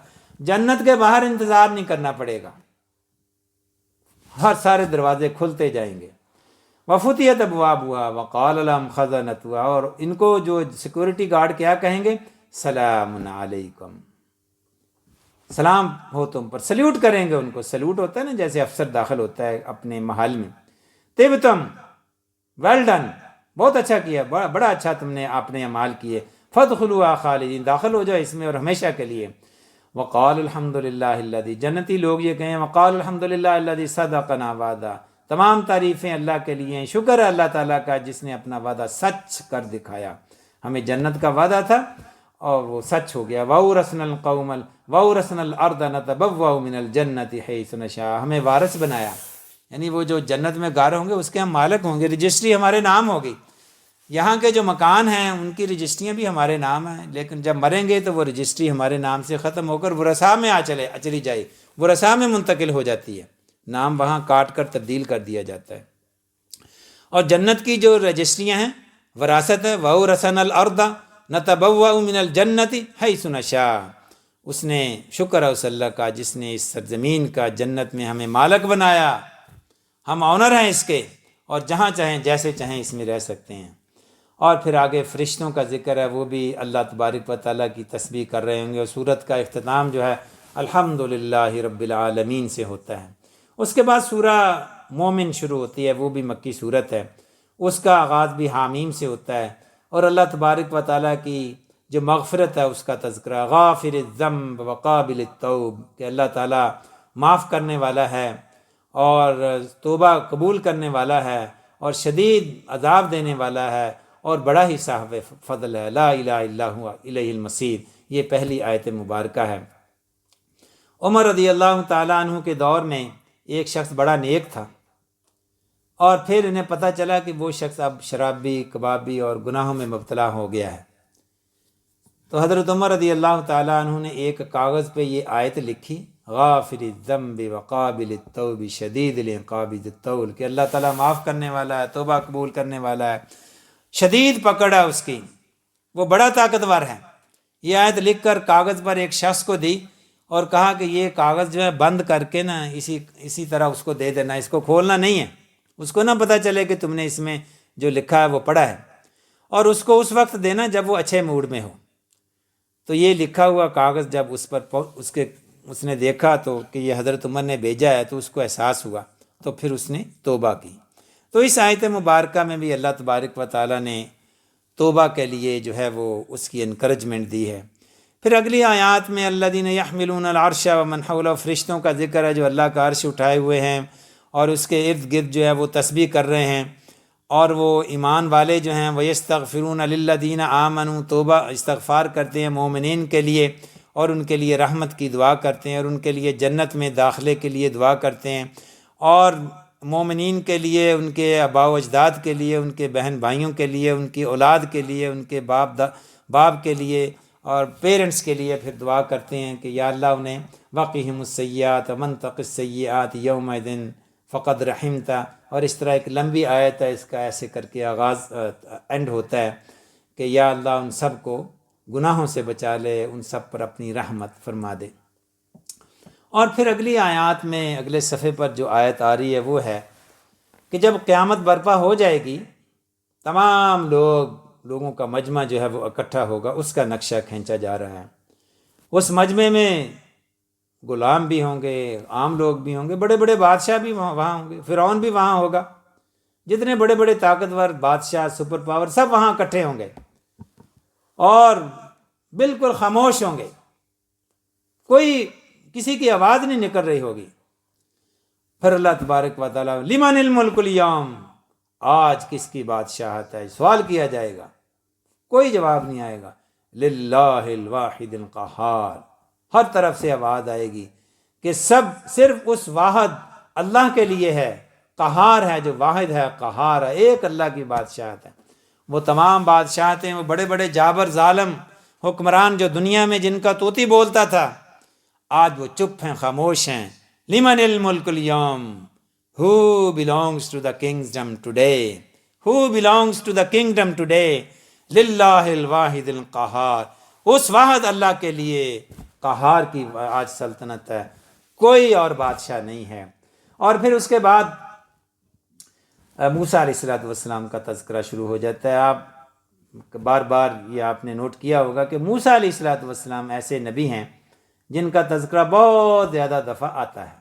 جنت کے باہر انتظار نہیں کرنا پڑے گا، ہر سارے دروازے کھلتے جائیں گے۔ وفتحت ابوابها وقال لهم خزنتها، اور ان کو جو سیکورٹی گارڈ کیا کہیں گے؟ سلام علیکم، سلام ہو تم پر، سلیوٹ کریں گے ان کو۔ سلیوٹ ہوتا ہے نا، جیسے افسر داخل ہوتا ہے اپنے محل میں، طبتم، ویل ڈن، بہت اچھا کیا، بڑا اچھا تم نے اپنے اعمال کیے۔ فادخلوها خالدین، داخل ہو جاؤ اس میں اور ہمیشہ کے لیے۔ وقال الحمد للہ الذی، جنتی لوگ یہ کہیں وقال الحمد للہ الذی صدقنا وعدہ، تمام تعریفیں اللہ کے لیے ہیں، شکر ہے اللہ تعالیٰ کا جس نے اپنا وعدہ سچ کر دکھایا۔ ہمیں جنت کا وعدہ تھا اور وہ سچ ہو گیا۔ وَأَوْرَثْنَا الْقَوْمَ وَأَوْرَثْنَا الْأَرْضَ نَتَبَوَّأُ مِنَ الْجَنَّةِ حَيْثُ نَشَاءُ، ہمیں وارث بنایا، یعنی وہ جو جنت میں گھر ہوں گے اس کے ہم مالک ہوں گے، رجسٹری ہمارے نام ہوگی۔ یہاں کے جو مکان ہیں ان کی رجسٹریاں بھی ہمارے نام ہیں، لیکن جب مریں گے تو وہ رجسٹری ہمارے نام سے ختم ہو کر ورثاء میں چلی جائے، ورثاء میں منتقل ہو جاتی ہے، نام وہاں کاٹ کر تبدیل کر دیا جاتا ہے۔ اور جنت کی جو رجسٹریاں ہیں، وراثت ہے، وَأَوْرَثْنَا الْأَرْضَ نَتَبَوَّأُ مِنَ الْجَنَّةِ حَيْثُ نَشَاءُ، اس نے شکر ہے اس اللہ کا جس نے اس سرزمین کا جنت میں ہمیں مالک بنایا، ہم آنر ہیں اس کے، اور جہاں چاہیں جیسے چاہیں اس میں رہ سکتے ہیں۔ اور پھر آگے فرشتوں کا ذکر ہے، وہ بھی اللہ تبارک و تعالیٰ کی تسبیح کر رہے ہوں گے، اور سورت کا اختتام جو ہے الحمدللہ رب العالمین سے ہوتا ہے۔ اس کے بعد سورہ مومن شروع ہوتی ہے، وہ بھی مکی صورت ہے، اس کا آغاز بھی حامیم سے ہوتا ہے، اور اللہ تبارک و تعالیٰ کی جو مغفرت ہے اس کا تذکرہ، غافر الذنب وقابل التوب، کہ اللہ تعالیٰ معاف کرنے والا ہے اور توبہ قبول کرنے والا ہے، اور شدید عذاب دینے والا ہے، اور بڑا ہی صاحب فضل ہے، لا الہ الا ہوا الیہ المصیر۔ یہ پہلی آیت مبارکہ ہے۔ عمر رضی اللہ تعالیٰ عنہ کے دور میں ایک شخص بڑا نیک تھا، اور پھر انہیں پتہ چلا کہ وہ شخص اب شرابی، کبابی اور گناہوں میں مبتلا ہو گیا ہے۔ تو حضرت عمر رضی اللہ تعالیٰ عنہ نے ایک کاغذ پہ یہ آیت لکھی، غافر الذنب وقابل التوب شدید العقاب ذی الطول، کہ اللہ تعالیٰ معاف کرنے والا ہے، توبہ قبول کرنے والا ہے، شدید پکڑ ہے اس کی، وہ بڑا طاقتور ہے۔ یہ آیت لکھ کر کاغذ پر ایک شخص کو دی اور کہا کہ یہ کاغذ جو ہے بند کر کے نا اسی طرح اس کو دے دینا، اس کو کھولنا نہیں ہے، اس کو نہ پتہ چلے کہ تم نے اس میں جو لکھا ہے وہ پڑھا ہے، اور اس کو اس وقت دینا جب وہ اچھے موڈ میں ہو۔ تو یہ لکھا ہوا کاغذ جب اس نے دیکھا تو کہ یہ حضرت عمر نے بھیجا ہے، تو اس کو احساس ہوا، تو پھر اس نے توبہ کی۔ تو اس آیت مبارکہ میں بھی اللہ تبارک و تعالیٰ نے توبہ کے لیے جو ہے وہ اس کی انکریجمنٹ دی ہے۔ پھر اگلی آیات میں الذین یحملون العرش ومن حولہ، فرشتوں کا ذکر ہے جو اللہ کا عرش اٹھائے ہوئے ہیں اور اس کے ارد گرد جو ہے وہ تسبیح کر رہے ہیں، اور وہ ایمان والے جو ہیں وَيَسْتَغْفِرُونَ لِلَّذِينَ آمَنُوا توبہ استغفار کرتے ہیں مومنین کے لیے، اور ان کے لیے رحمت کی دعا کرتے ہیں، اور ان کے لیے جنت میں داخلے کے لیے دعا کرتے ہیں، اور مومنین کے لیے، ان کے آباء و اجداد کے لیے، ان کے بہن بھائیوں کے لیے، ان کی اولاد کے لیے، ان کے باپ کے لیے اور پیرنٹس کے لیے پھر دعا کرتے ہیں کہ یا اللہ انہیں وقِہِمُ السیئات ومن تق السیئات یومئذ فقد رحمتا، اور اس طرح ایک لمبی آیت ہے، اس کا ایسے کر کے آغاز اینڈ ہوتا ہے کہ یا اللہ ان سب کو گناہوں سے بچا لے، ان سب پر اپنی رحمت فرما دے۔ اور پھر اگلی آیات میں اگلے صفحے پر جو آیت آ رہی ہے وہ ہے کہ جب قیامت برپا ہو جائے گی، تمام لوگوں کا مجمع جو ہے وہ اکٹھا ہوگا، اس کا نقشہ کھینچا جا رہا ہے۔ اس مجمع میں غلام بھی ہوں گے، عام لوگ بھی ہوں گے، بڑے بڑے بادشاہ بھی وہاں ہوں گے، فرعون بھی وہاں ہوگا، جتنے بڑے بڑے طاقتور بادشاہ سپر پاور سب وہاں اکٹھے ہوں گے اور بالکل خاموش ہوں گے، کوئی کسی کی آواز نہیں نکل رہی ہوگی۔ پھر اللہ تبارک و تعالیٰ لمن الملک اليوم، آج کس کی بادشاہت ہے، سوال کیا جائے گا، کوئی جواب نہیں آئے گا۔ للہ الواحد القہار، ہر طرف سے آواز آئے گی کہ سب صرف اس واحد اللہ کے لیے ہے، قہار ہے، جو واحد ہے، قہار ہے، ایک اللہ کی بادشاہت ہے۔ وہ تمام بادشاہتیں، وہ بڑے بڑے جابر ظالم حکمران جو دنیا میں جن کا طوطی بولتا تھا، آج وہ چپ ہیں، خاموش ہیں۔ لمن الملک اليوم، who belongs to the kingdom today, who belongs to the kingdom today، للہ الواحد القہار، اس واحد اللہ کے لیے قہار کی آج سلطنت ہے، کوئی اور بادشاہ نہیں ہے۔ اور پھر اس کے بعد موسیٰ علیہ السلام کا تذکرہ شروع ہو جاتا ہے۔ آپ بار بار یہ آپ نے نوٹ کیا ہوگا کہ موسیٰ علیہ السلام ایسے نبی ہیں جن کا تذکرہ بہت زیادہ دفعہ آتا ہے۔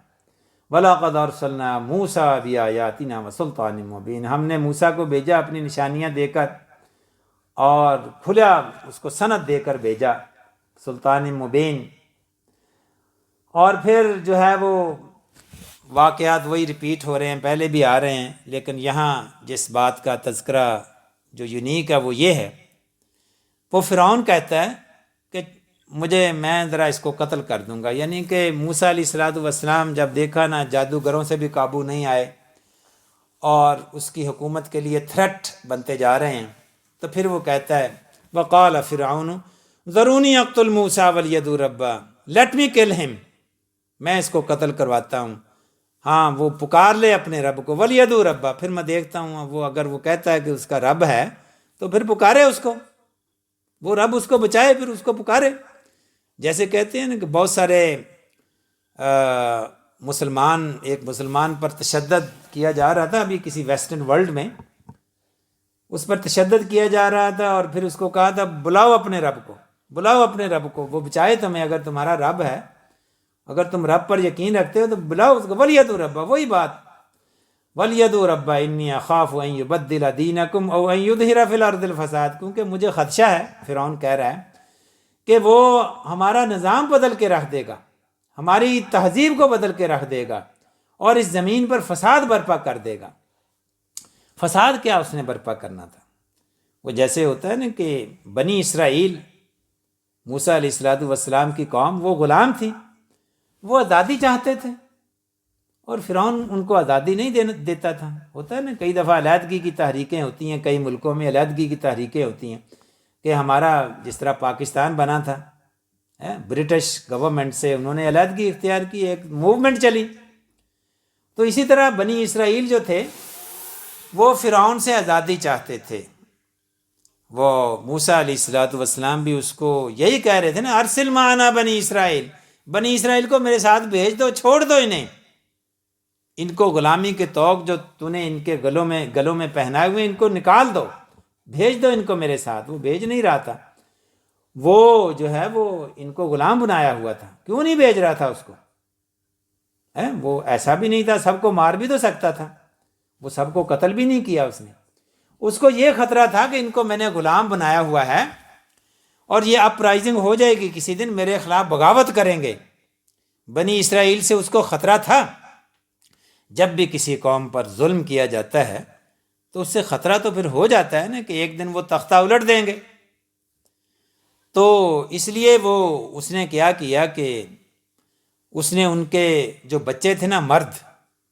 وَلَقَدْ أَرْسَلْنَا مُوسَىٰ بِآيَاتِنَا وَسُلْطَانٍ مُّبِينٍ، ہم نے موسیٰ کو بھیجا اپنی نشانیاں دے کر اور کھلا اس کو سند دے کر بھیجا، سلطان مبین۔ اور پھر جو ہے وہ واقعات وہی ریپیٹ ہو رہے ہیں، پہلے بھی آ رہے ہیں، لیکن یہاں جس بات کا تذکرہ جو یونیک ہے وہ یہ ہے، وہ فرعون کہتا ہے کہ میں ذرا اس کو قتل کر دوں گا، یعنی کہ موسیٰ علیہ السلام جب دیکھا نا جادوگروں سے بھی قابو نہیں آئے اور اس کی حکومت کے لیے تھریٹ بنتے جا رہے ہیں، تو پھر وہ کہتا ہے وقال فرعون ذرونی اقتل موسیٰ ولیدعو ربہ، لیٹ می کل ہم، میں اس کو قتل کرواتا ہوں، ہاں وہ پکار لے اپنے رب کو، ولیدعو ربہ، پھر میں دیکھتا ہوں وہ اگر وہ کہتا ہے کہ اس کا رب ہے تو پھر پکارے اس کو، وہ رب اس کو بچائے، پھر اس کو پکارے۔ جیسے کہتے ہیں نا کہ بہت سارے ایک مسلمان پر تشدد کیا جا رہا تھا ابھی کسی ویسٹرن ورلڈ میں، اس پر تشدد کیا جا رہا تھا، اور پھر اس کو کہا تھا بلاؤ اپنے رب کو، بلاؤ اپنے رب کو، وہ بچائے تمہیں، اگر تمہارا رب ہے، اگر تم رب پر یقین رکھتے ہو تو بلاؤ اس کو، ولیدعو ربہ، وہی بات، ولیدعو ربہ انی اخاف ان یبدل دینکم او ان یظہر فی الارض الفساد، کیونکہ مجھے خدشہ ہے، فرعون کہہ رہا ہے کہ وہ ہمارا نظام بدل کے رکھ دے گا، ہماری تہذیب کو بدل کے رکھ دے گا، اور اس زمین پر فساد برپا کر دے گا۔ فساد کیا اس نے برپا کرنا تھا؟ وہ جیسے ہوتا ہے نا کہ بنی اسرائیل، موسیٰ علیہ السلام کی قوم، وہ غلام تھی، وہ آزادی چاہتے تھے، اور فرعون ان کو آزادی نہیں دیتا تھا۔ ہوتا ہے نا کئی دفعہ علیحدگی کی تحریکیں ہوتی ہیں، کئی ملکوں میں علیحدگی کی تحریکیں ہوتی ہیں، کہ ہمارا جس طرح پاکستان بنا تھا، برٹش گورنمنٹ سے انہوں نے علیحدگی اختیار کی، ایک موومنٹ چلی، تو اسی طرح بنی اسرائیل جو تھے وہ فرعون سے آزادی چاہتے تھے۔ وہ موسیٰ علیہ السلام بھی اس کو یہی کہہ رہے تھے نا، ارسل معنا بنی اسرائیل، بنی اسرائیل کو میرے ساتھ بھیج دو، چھوڑ دو انہیں، ان کو غلامی کے طوق جو تو نے ان کے گلوں میں پہنائے ہوئے ان کو نکال دو، بھیج دو ان کو میرے ساتھ۔ وہ بھیج نہیں رہا تھا، وہ جو ہے وہ ان کو غلام بنایا ہوا تھا، کیوں نہیں بھیج رہا تھا اس کو؟ وہ ایسا بھی نہیں تھا، سب کو مار بھی تو سکتا تھا، وہ سب کو قتل بھی نہیں کیا اس نے۔ اس کو یہ خطرہ تھا کہ ان کو میں نے غلام بنایا ہوا ہے، اور یہ اپرائزنگ ہو جائے گی، کسی دن میرے خلاف بغاوت کریں گے۔ بنی اسرائیل سے اس کو خطرہ تھا، جب بھی کسی قوم پر ظلم کیا جاتا ہے تو اس سے خطرہ تو پھر ہو جاتا ہے نا کہ ایک دن وہ تختہ الٹ دیں گے. تو اس لیے اس نے کیا کیا کہ اس نے ان کے جو بچے تھے نا، مرد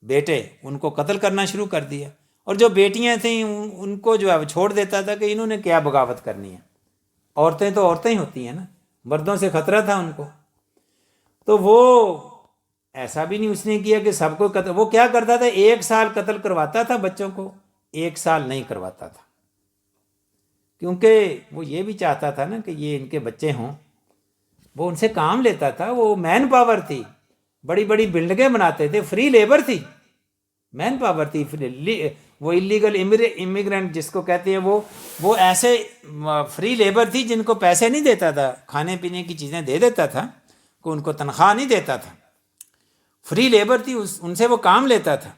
بیٹے، ان کو قتل کرنا شروع کر دیا، اور جو بیٹیاں تھیں ان کو جو ہے چھوڑ دیتا تھا کہ انہوں نے کیا بغاوت کرنی ہے. عورتیں تو عورتیں ہی ہوتی ہیں نا، مردوں سے خطرہ تھا ان کو. تو وہ ایسا بھی نہیں اس نے کیا کہ سب کو قتل. وہ کیا کرتا تھا، 1 سال قتل کرواتا تھا بچوں کو، 1 سال نہیں کرواتا تھا، کیونکہ وہ یہ بھی چاہتا تھا نا کہ یہ ان کے بچے ہوں. وہ ان سے کام لیتا تھا، وہ مین پاور تھی، بڑی بڑی بلڈنگیں بناتے تھے، فری لیبر تھی، مین پاور تھی. وہ الیگل امیگرینٹ جس کو کہتے ہیں، وہ ایسے فری لیبر تھی جن کو پیسے نہیں دیتا تھا، کھانے پینے کی چیزیں دے دیتا تھا، کہ ان کو تنخواہ نہیں دیتا تھا. فری لیبر تھی، ان سے وہ کام لیتا تھا.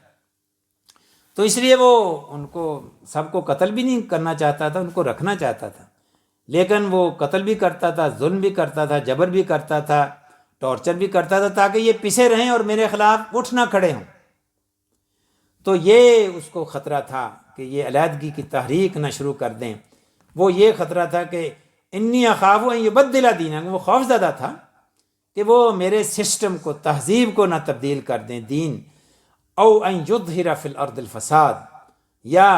تو اس لیے وہ ان کو سب کو قتل بھی نہیں کرنا چاہتا تھا، ان کو رکھنا چاہتا تھا. لیکن وہ قتل بھی کرتا تھا، ظلم بھی کرتا تھا، جبر بھی کرتا تھا، ٹارچر بھی کرتا تھا، تاکہ یہ پسے رہیں اور میرے خلاف اٹھ نہ کھڑے ہوں. تو یہ اس کو خطرہ تھا کہ یہ علیحدگی کی تحریک نہ شروع کر دیں. وہ یہ خطرہ تھا کہ انی اخاف ان یبدل دینک، وہ خوف زدہ تھا کہ وہ میرے سسٹم کو، تہذیب کو نہ تبدیل کر دیں، دین. او ان یظہر فی الارض الفساد، یا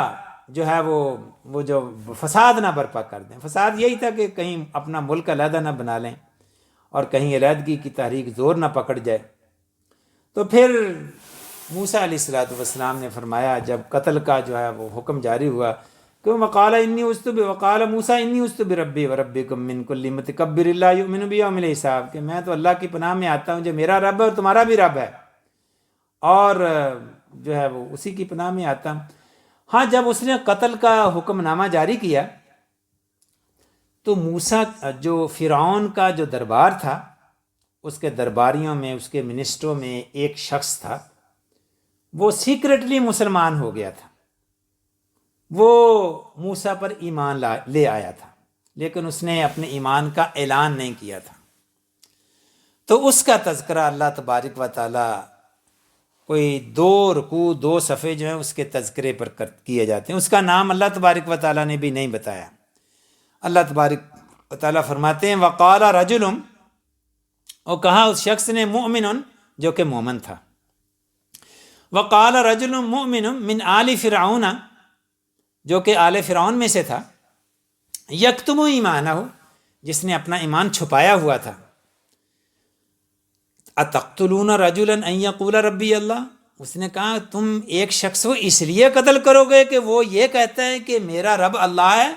جو ہے وہ جو فساد نہ برپا کر دیں. فساد یہی تھا کہ کہیں اپنا ملک علیحدہ نہ بنا لیں اور کہیں علیحدگی کی تحریک زور نہ پکڑ جائے. تو پھر موسیٰ علیہ السلام نے فرمایا، جب قتل کا جو ہے وہ حکم جاری ہوا، کہ وقال موسیٰ انی عذت بربی وربکم من کل متکبر لا یؤمن بیوم الحساب، کہ میں تو اللہ کی پناہ میں آتا ہوں جو میرا رب ہے اور تمہارا بھی رب ہے، اور جو ہے وہ اسی کی پناہ میں آتا ہوں. ہاں، جب اس نے قتل کا حکم نامہ جاری کیا تو موسیٰ جو فرعون کا جو دربار تھا، اس کے درباریوں میں، اس کے منسٹروں میں ایک شخص تھا، وہ سیکرٹلی مسلمان ہو گیا تھا. وہ موسیٰ پر ایمان لے آیا تھا، لیکن اس نے اپنے ایمان کا اعلان نہیں کیا تھا. تو اس کا تذکرہ اللہ تبارک و تعالی کوئی 2 رکوع 2 صفحے جو ہیں اس کے تذکرے پر کیے جاتے ہیں. اس کا نام اللہ تبارک و تعالی نے بھی نہیں بتایا. اللہ تبارک و تعالی فرماتے ہیں وقال رجل، اور کہا اس شخص نے، مؤمن، جو کہ مومن تھا. وقال رجل مؤمن من آل فرعون، جو کہ آل فرعون میں سے تھا. یکتم ایمانہ، جس نے اپنا ایمان چھپایا ہوا تھا. اتقتلون رجلا ان یقول ربی اللہ، اس نے کہا تم ایک شخص کو اس لیے قتل کرو گے کہ وہ یہ کہتا ہے کہ میرا رب اللہ ہے.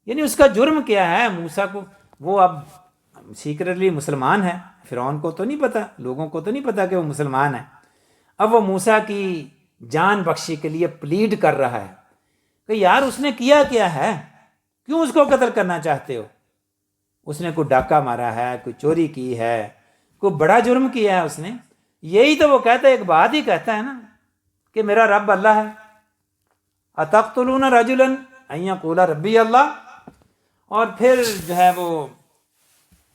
یعنی اس کا جرم کیا ہے موسیٰ کو؟ وہ اب سیکرٹلی مسلمان ہے، فرعون کو تو نہیں پتہ، لوگوں کو تو نہیں پتہ کہ وہ مسلمان ہے. اب وہ موسیٰ کی جان بخشی کے لیے پلیڈ کر رہا ہے کہ یار اس نے کیا ہے، کیوں اس کو قتل کرنا چاہتے ہو؟ اس نے کوئی ڈاکہ مارا ہے، کوئی چوری کی ہے، کوئی بڑا جرم کیا ہے اس نے؟ یہی تو وہ کہتا ہے، ایک بات ہی کہتا ہے نا کہ میرا رب اللہ ہے. اتقتلون رجلا ان یقول ربی اللہ. اور پھر جو ہے وہ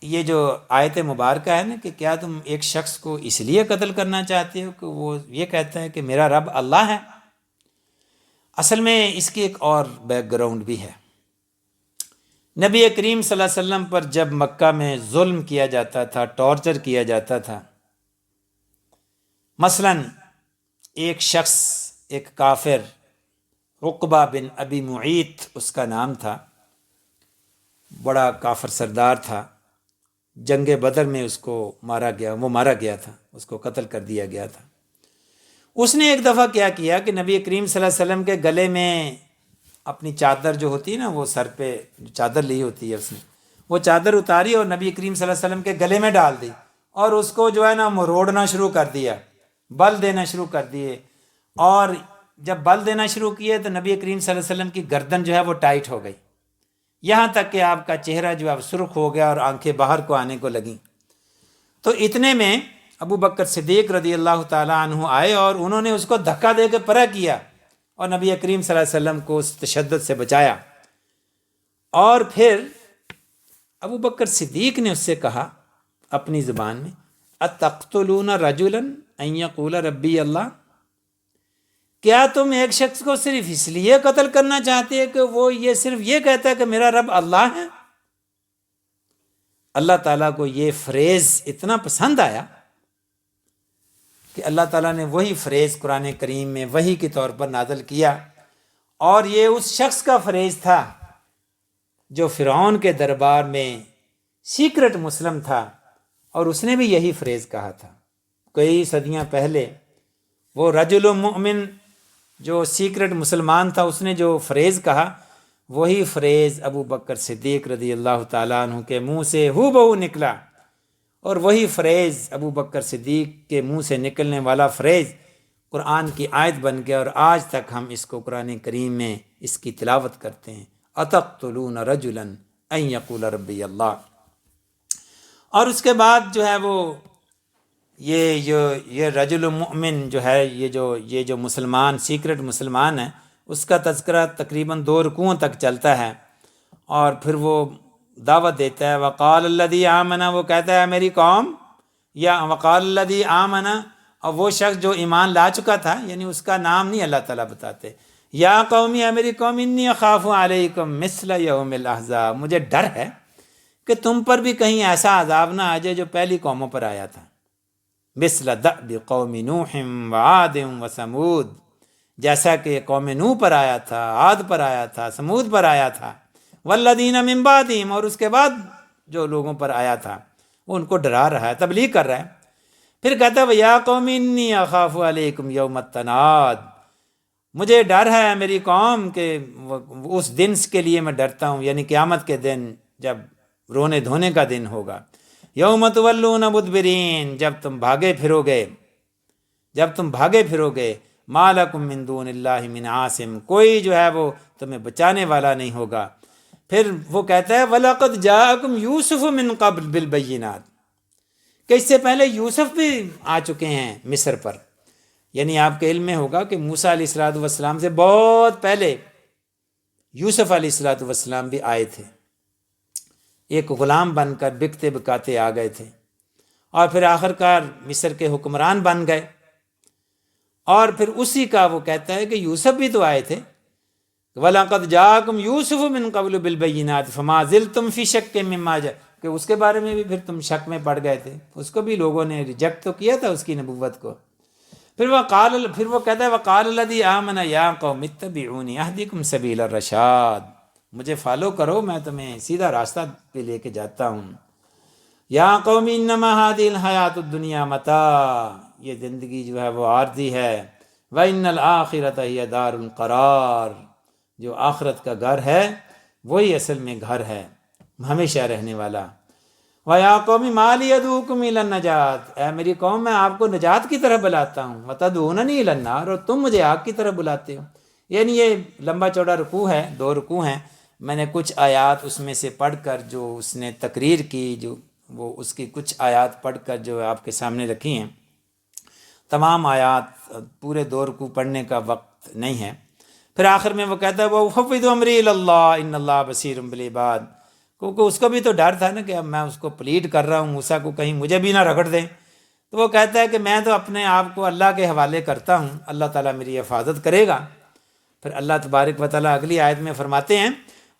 یہ جو آیت مبارکہ ہے نا کہ کیا تم ایک شخص کو اس لیے قتل کرنا چاہتے ہو کہ وہ یہ کہتا ہے کہ میرا رب اللہ ہے. اصل میں اس کی ایک اور بیک گراؤنڈ بھی ہے. نبی کریم صلی اللہ علیہ وسلم پر جب مکہ میں ظلم کیا جاتا تھا، ٹارچر کیا جاتا تھا، مثلا ایک شخص، ایک کافر، عقبہ بن ابی معیط اس کا نام تھا، بڑا کافر سردار تھا. جنگ بدر میں اس کو مارا گیا تھا، اس کو قتل کر دیا گیا تھا. اس نے ایک دفعہ کیا کہ نبی کریم صلی اللہ علیہ وسلم کے گلے میں اپنی چادر جو ہوتی ہے نا، وہ سر پہ چادر لی ہوتی ہے، اس نے وہ چادر اتاری اور نبی کریم صلی اللہ علیہ وسلم کے گلے میں ڈال دی، اور اس کو جو ہے نا مروڑنا شروع کر دیا، بل دینا شروع کر دیے. اور جب بل دینا شروع کیے تو نبی کریم صلی اللہ علیہ وسلم کی گردن جو ہے وہ ٹائٹ ہو گئی، یہاں تک کہ آپ کا چہرہ جو ہے سرخ ہو گیا اور آنکھیں باہر کو آنے کو لگیں. تو اتنے میں ابو بکر صدیق رضی اللہ تعالیٰ عنہ آئے اور انہوں نے اس کو دھکا دے کے پرا کیا اور نبی کریم صلی اللہ علیہ وسلم کو اس تشدد سے بچایا. اور پھر ابو بکر صدیق نے اس سے کہا اپنی زبان میں، اتقتلون رجلا ان یقول ربی اللہ، کیا تم ایک شخص کو صرف اس لیے قتل کرنا چاہتے ہو کہ وہ یہ صرف یہ کہتا ہے کہ میرا رب اللہ ہے؟ اللہ تعالیٰ کو یہ فریز اتنا پسند آیا کہ اللہ تعالیٰ نے وہی فریز قرآن کریم میں وحی کے طور پر نازل کیا، اور یہ اس شخص کا فریز تھا جو فرعون کے دربار میں سیکرٹ مسلم تھا، اور اس نے بھی یہی فریز کہا تھا کئی صدیاں پہلے۔ وہ رجل مؤمن جو سیکرٹ مسلمان تھا، اس نے جو فریز کہا وہی فریز ابو بکر صدیق رضی اللہ تعالیٰ عنہ کے منہ سے ہو بہو نکلا، اور وہی فریز ابو بکر صدیق کے منہ سے نکلنے والا فریز قرآن کی آیت بن گیا، اور آج تک ہم اس کو قرآن کریم میں اس کی تلاوت کرتے ہیں، اتقتلون رجلا ان یقول ربی اللہ۔ اور اس کے بعد جو ہے وہ یہ رجل مؤمن جو ہے، یہ جو مسلمان سیکرٹ مسلمان ہے، اس کا تذکرہ تقریباً 2 رکوعوں تک چلتا ہے، اور پھر وہ دعوت دیتا ہے وقال الذی آمن، وہ کہتا ہے میری قوم، یا وقال الذی آمن، اور وہ شخص جو ایمان لا چکا تھا، یعنی اس کا نام نہیں اللہ تعالیٰ بتاتے، یا قومی، میری قوم، انی اخاف علیکم مثل یوم الاحزاب، مجھے ڈر ہے کہ تم پر بھی کہیں ایسا عذاب نہ آ جائے جو پہلی قوموں پر آیا تھا، مثل دأب قوم نوح وعاد وثمود، جیسا کہ قوم نوح پر آیا تھا، عاد پر آیا تھا، سمود پر آیا تھا، والذین من بعدہم، اور اس کے بعد جو لوگوں پر آیا تھا وہ ان کو ڈرا رہا ہے، تبلیغ کر رہا ہے۔ پھر کہتا ہے یا قوم انی اخاف علیکم یوم التناد، مجھے ڈر ہے میری قوم کہ اس دن کے لیے میں ڈرتا ہوں، یعنی قیامت کے دن جب رونے دھونے کا دن ہوگا، یوم تولون مدبرین، جب تم بھاگے پھرو گے، ما لکم من دون اللہ من عاصم، کوئی جو ہے وہ تمہیں بچانے والا نہیں ہوگا۔ پھر وہ کہتا ہے وَلَقَدْ جَاءَكُمْ يُوسُفُ مِن قَبْلُ بِالْبَيِّنَاتِ، کہ اس سے پہلے یوسف بھی آ چکے ہیں مصر پر، یعنی آپ کے علم میں ہوگا کہ موسیٰ علیہ السلام سے بہت پہلے یوسف علیہ السلام بھی آئے تھے، ایک غلام بن کر بکتے بکاتے آ گئے تھے، اور پھر آخر کار مصر کے حکمران بن گئے، اور پھر اسی کا وہ کہتا ہے کہ یوسف بھی تو آئے تھے، وَلَقَدْ جَاءَكُمْ يُوسُفُ مِن قَبْلُ بِالْبَيِّنَاتِ فَمَا زِلْتُمْ فِي شَكٍّ مِّمَّا کہ اس کے بارے میں بھی پھر تم شک میں پڑ گئے تھے، اس کو بھی لوگوں نے ریجیکٹ تو کیا تھا اس کی نبوت کو۔ پھر وہ کہتا ہے وَقَالَ الَّذِي آمَنَ يَا قَوْمِ اتَّبِعُونِي أَهْدِكُمْ سَبِيلَ الرَّشَادِ، مجھے فالو کرو، میں تمہیں سیدھا راستہ پہ لے کے جاتا ہوں۔ یا قوم انما هذه الحیات الدنیا متاع، یہ زندگی جو ہے وہ عارضی ہے، وَإِنَّ الْآخِرَةَ هِيَ دَارُ الْقَرَارِ، جو آخرت کا گھر ہے وہی اصل میں گھر ہے ہمیشہ رہنے والا۔ وَيَا قَوْمِ مَا لِي أَدْعُوكُمْ إِلَى النَّجَاةِ، اے میری قوم میں آپ کو نجات کی طرف بلاتا ہوں، وَتَدْعُونَنِي إِلَى النَّارِ، اور تم مجھے آگ کی طرف بلاتے ہو۔ یعنی یہ لمبا چوڑا رکوع ہے، 2 رکوع ہیں، میں نے کچھ آیات اس میں سے پڑھ کر جو اس نے تقریر کی، جو وہ اس کی کچھ آیات پڑھ کر جو آپ کے سامنے رکھی ہیں، تمام آیات پورے 2 رکوع پڑھنے کا وقت نہیں ہے۔ پھر آخر میں وہ کہتا ہے وَأُفَوِّضُ أَمْرِي إِلَى اللَّهِ إِنَّ اللَّهَ بَصِيرٌ بِالْعِبَادِ، کیونکہ اس کو بھی تو ڈر تھا نا کہ اب میں اس کو پلیڈ کر رہا ہوں موسیٰ کو کہیں مجھے بھی نہ رگڑ دیں، تو وہ کہتا ہے کہ میں تو اپنے آپ کو اللہ کے حوالے کرتا ہوں، اللہ تعالیٰ میری حفاظت کرے گا۔ پھر اللہ تبارک و تعالیٰ اگلی آیت میں فرماتے ہیں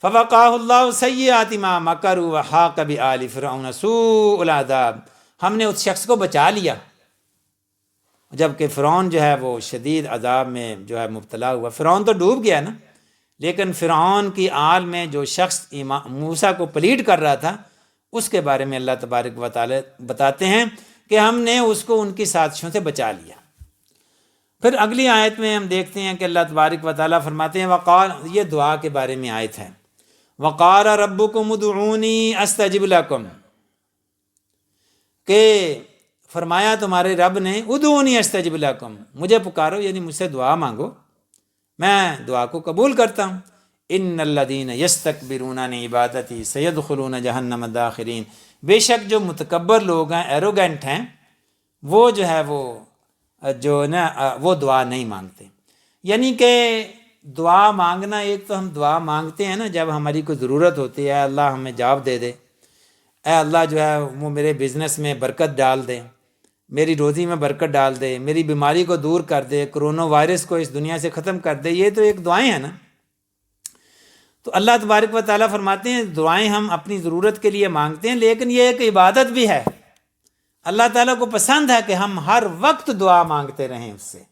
فَوَقَاهُ اللَّهُ سَيِّئَاتِ مَا مَكَرُوا وَحَاقَ بِآلِ فِرْعَوْنَ سُوءُ الْعَذَابِ، ہم نے اس شخص کو بچا لیا جبکہ فرعون جو ہے وہ شدید عذاب میں جو ہے مبتلا ہوا۔ فرعون تو ڈوب گیا نا، لیکن فرعون کی آل میں جو شخص موسیٰ کو پلیڈ کر رہا تھا، اس کے بارے میں اللہ تبارک و تعالی بتاتے ہیں کہ ہم نے اس کو ان کی سازشوں سے بچا لیا۔ پھر اگلی آیت میں ہم دیکھتے ہیں کہ اللہ تبارک و تعالیٰ فرماتے ہیں وقال، یہ دعا کے بارے میں آیت ہے، وقال ربکم ادعونی استجب لکم، کہ فرمایا تمہارے رب نے ادعونی استجب لکم، مجھے پکارو یعنی مجھ سے دعا مانگو، میں دعا کو قبول کرتا ہوں۔ ان الذین یستکبرون عن عبادتی سیدخلون جہنم داخرین، بے شک جو متکبر لوگ ہیں، ایروگنٹ ہیں، وہ جو ہے وہ دعا نہیں مانگتے۔ یعنی کہ دعا مانگنا، ایک تو ہم دعا مانگتے ہیں نا جب ہماری کوئی ضرورت ہوتی ہے، اللہ ہمیں جاب دے دے، اے اللہ جو ہے وہ میرے بزنس میں برکت ڈال دے، میری روزی میں برکت ڈال دے، میری بیماری کو دور کر دے، کرونا وائرس کو اس دنیا سے ختم کر دے، یہ تو ایک دعائیں ہیں نا۔ تو اللہ تبارک و تعالیٰ فرماتے ہیں دعائیں ہم اپنی ضرورت کے لیے مانگتے ہیں، لیکن یہ ایک عبادت بھی ہے۔ اللہ تعالیٰ کو پسند ہے کہ ہم ہر وقت دعا مانگتے رہیں اس سے،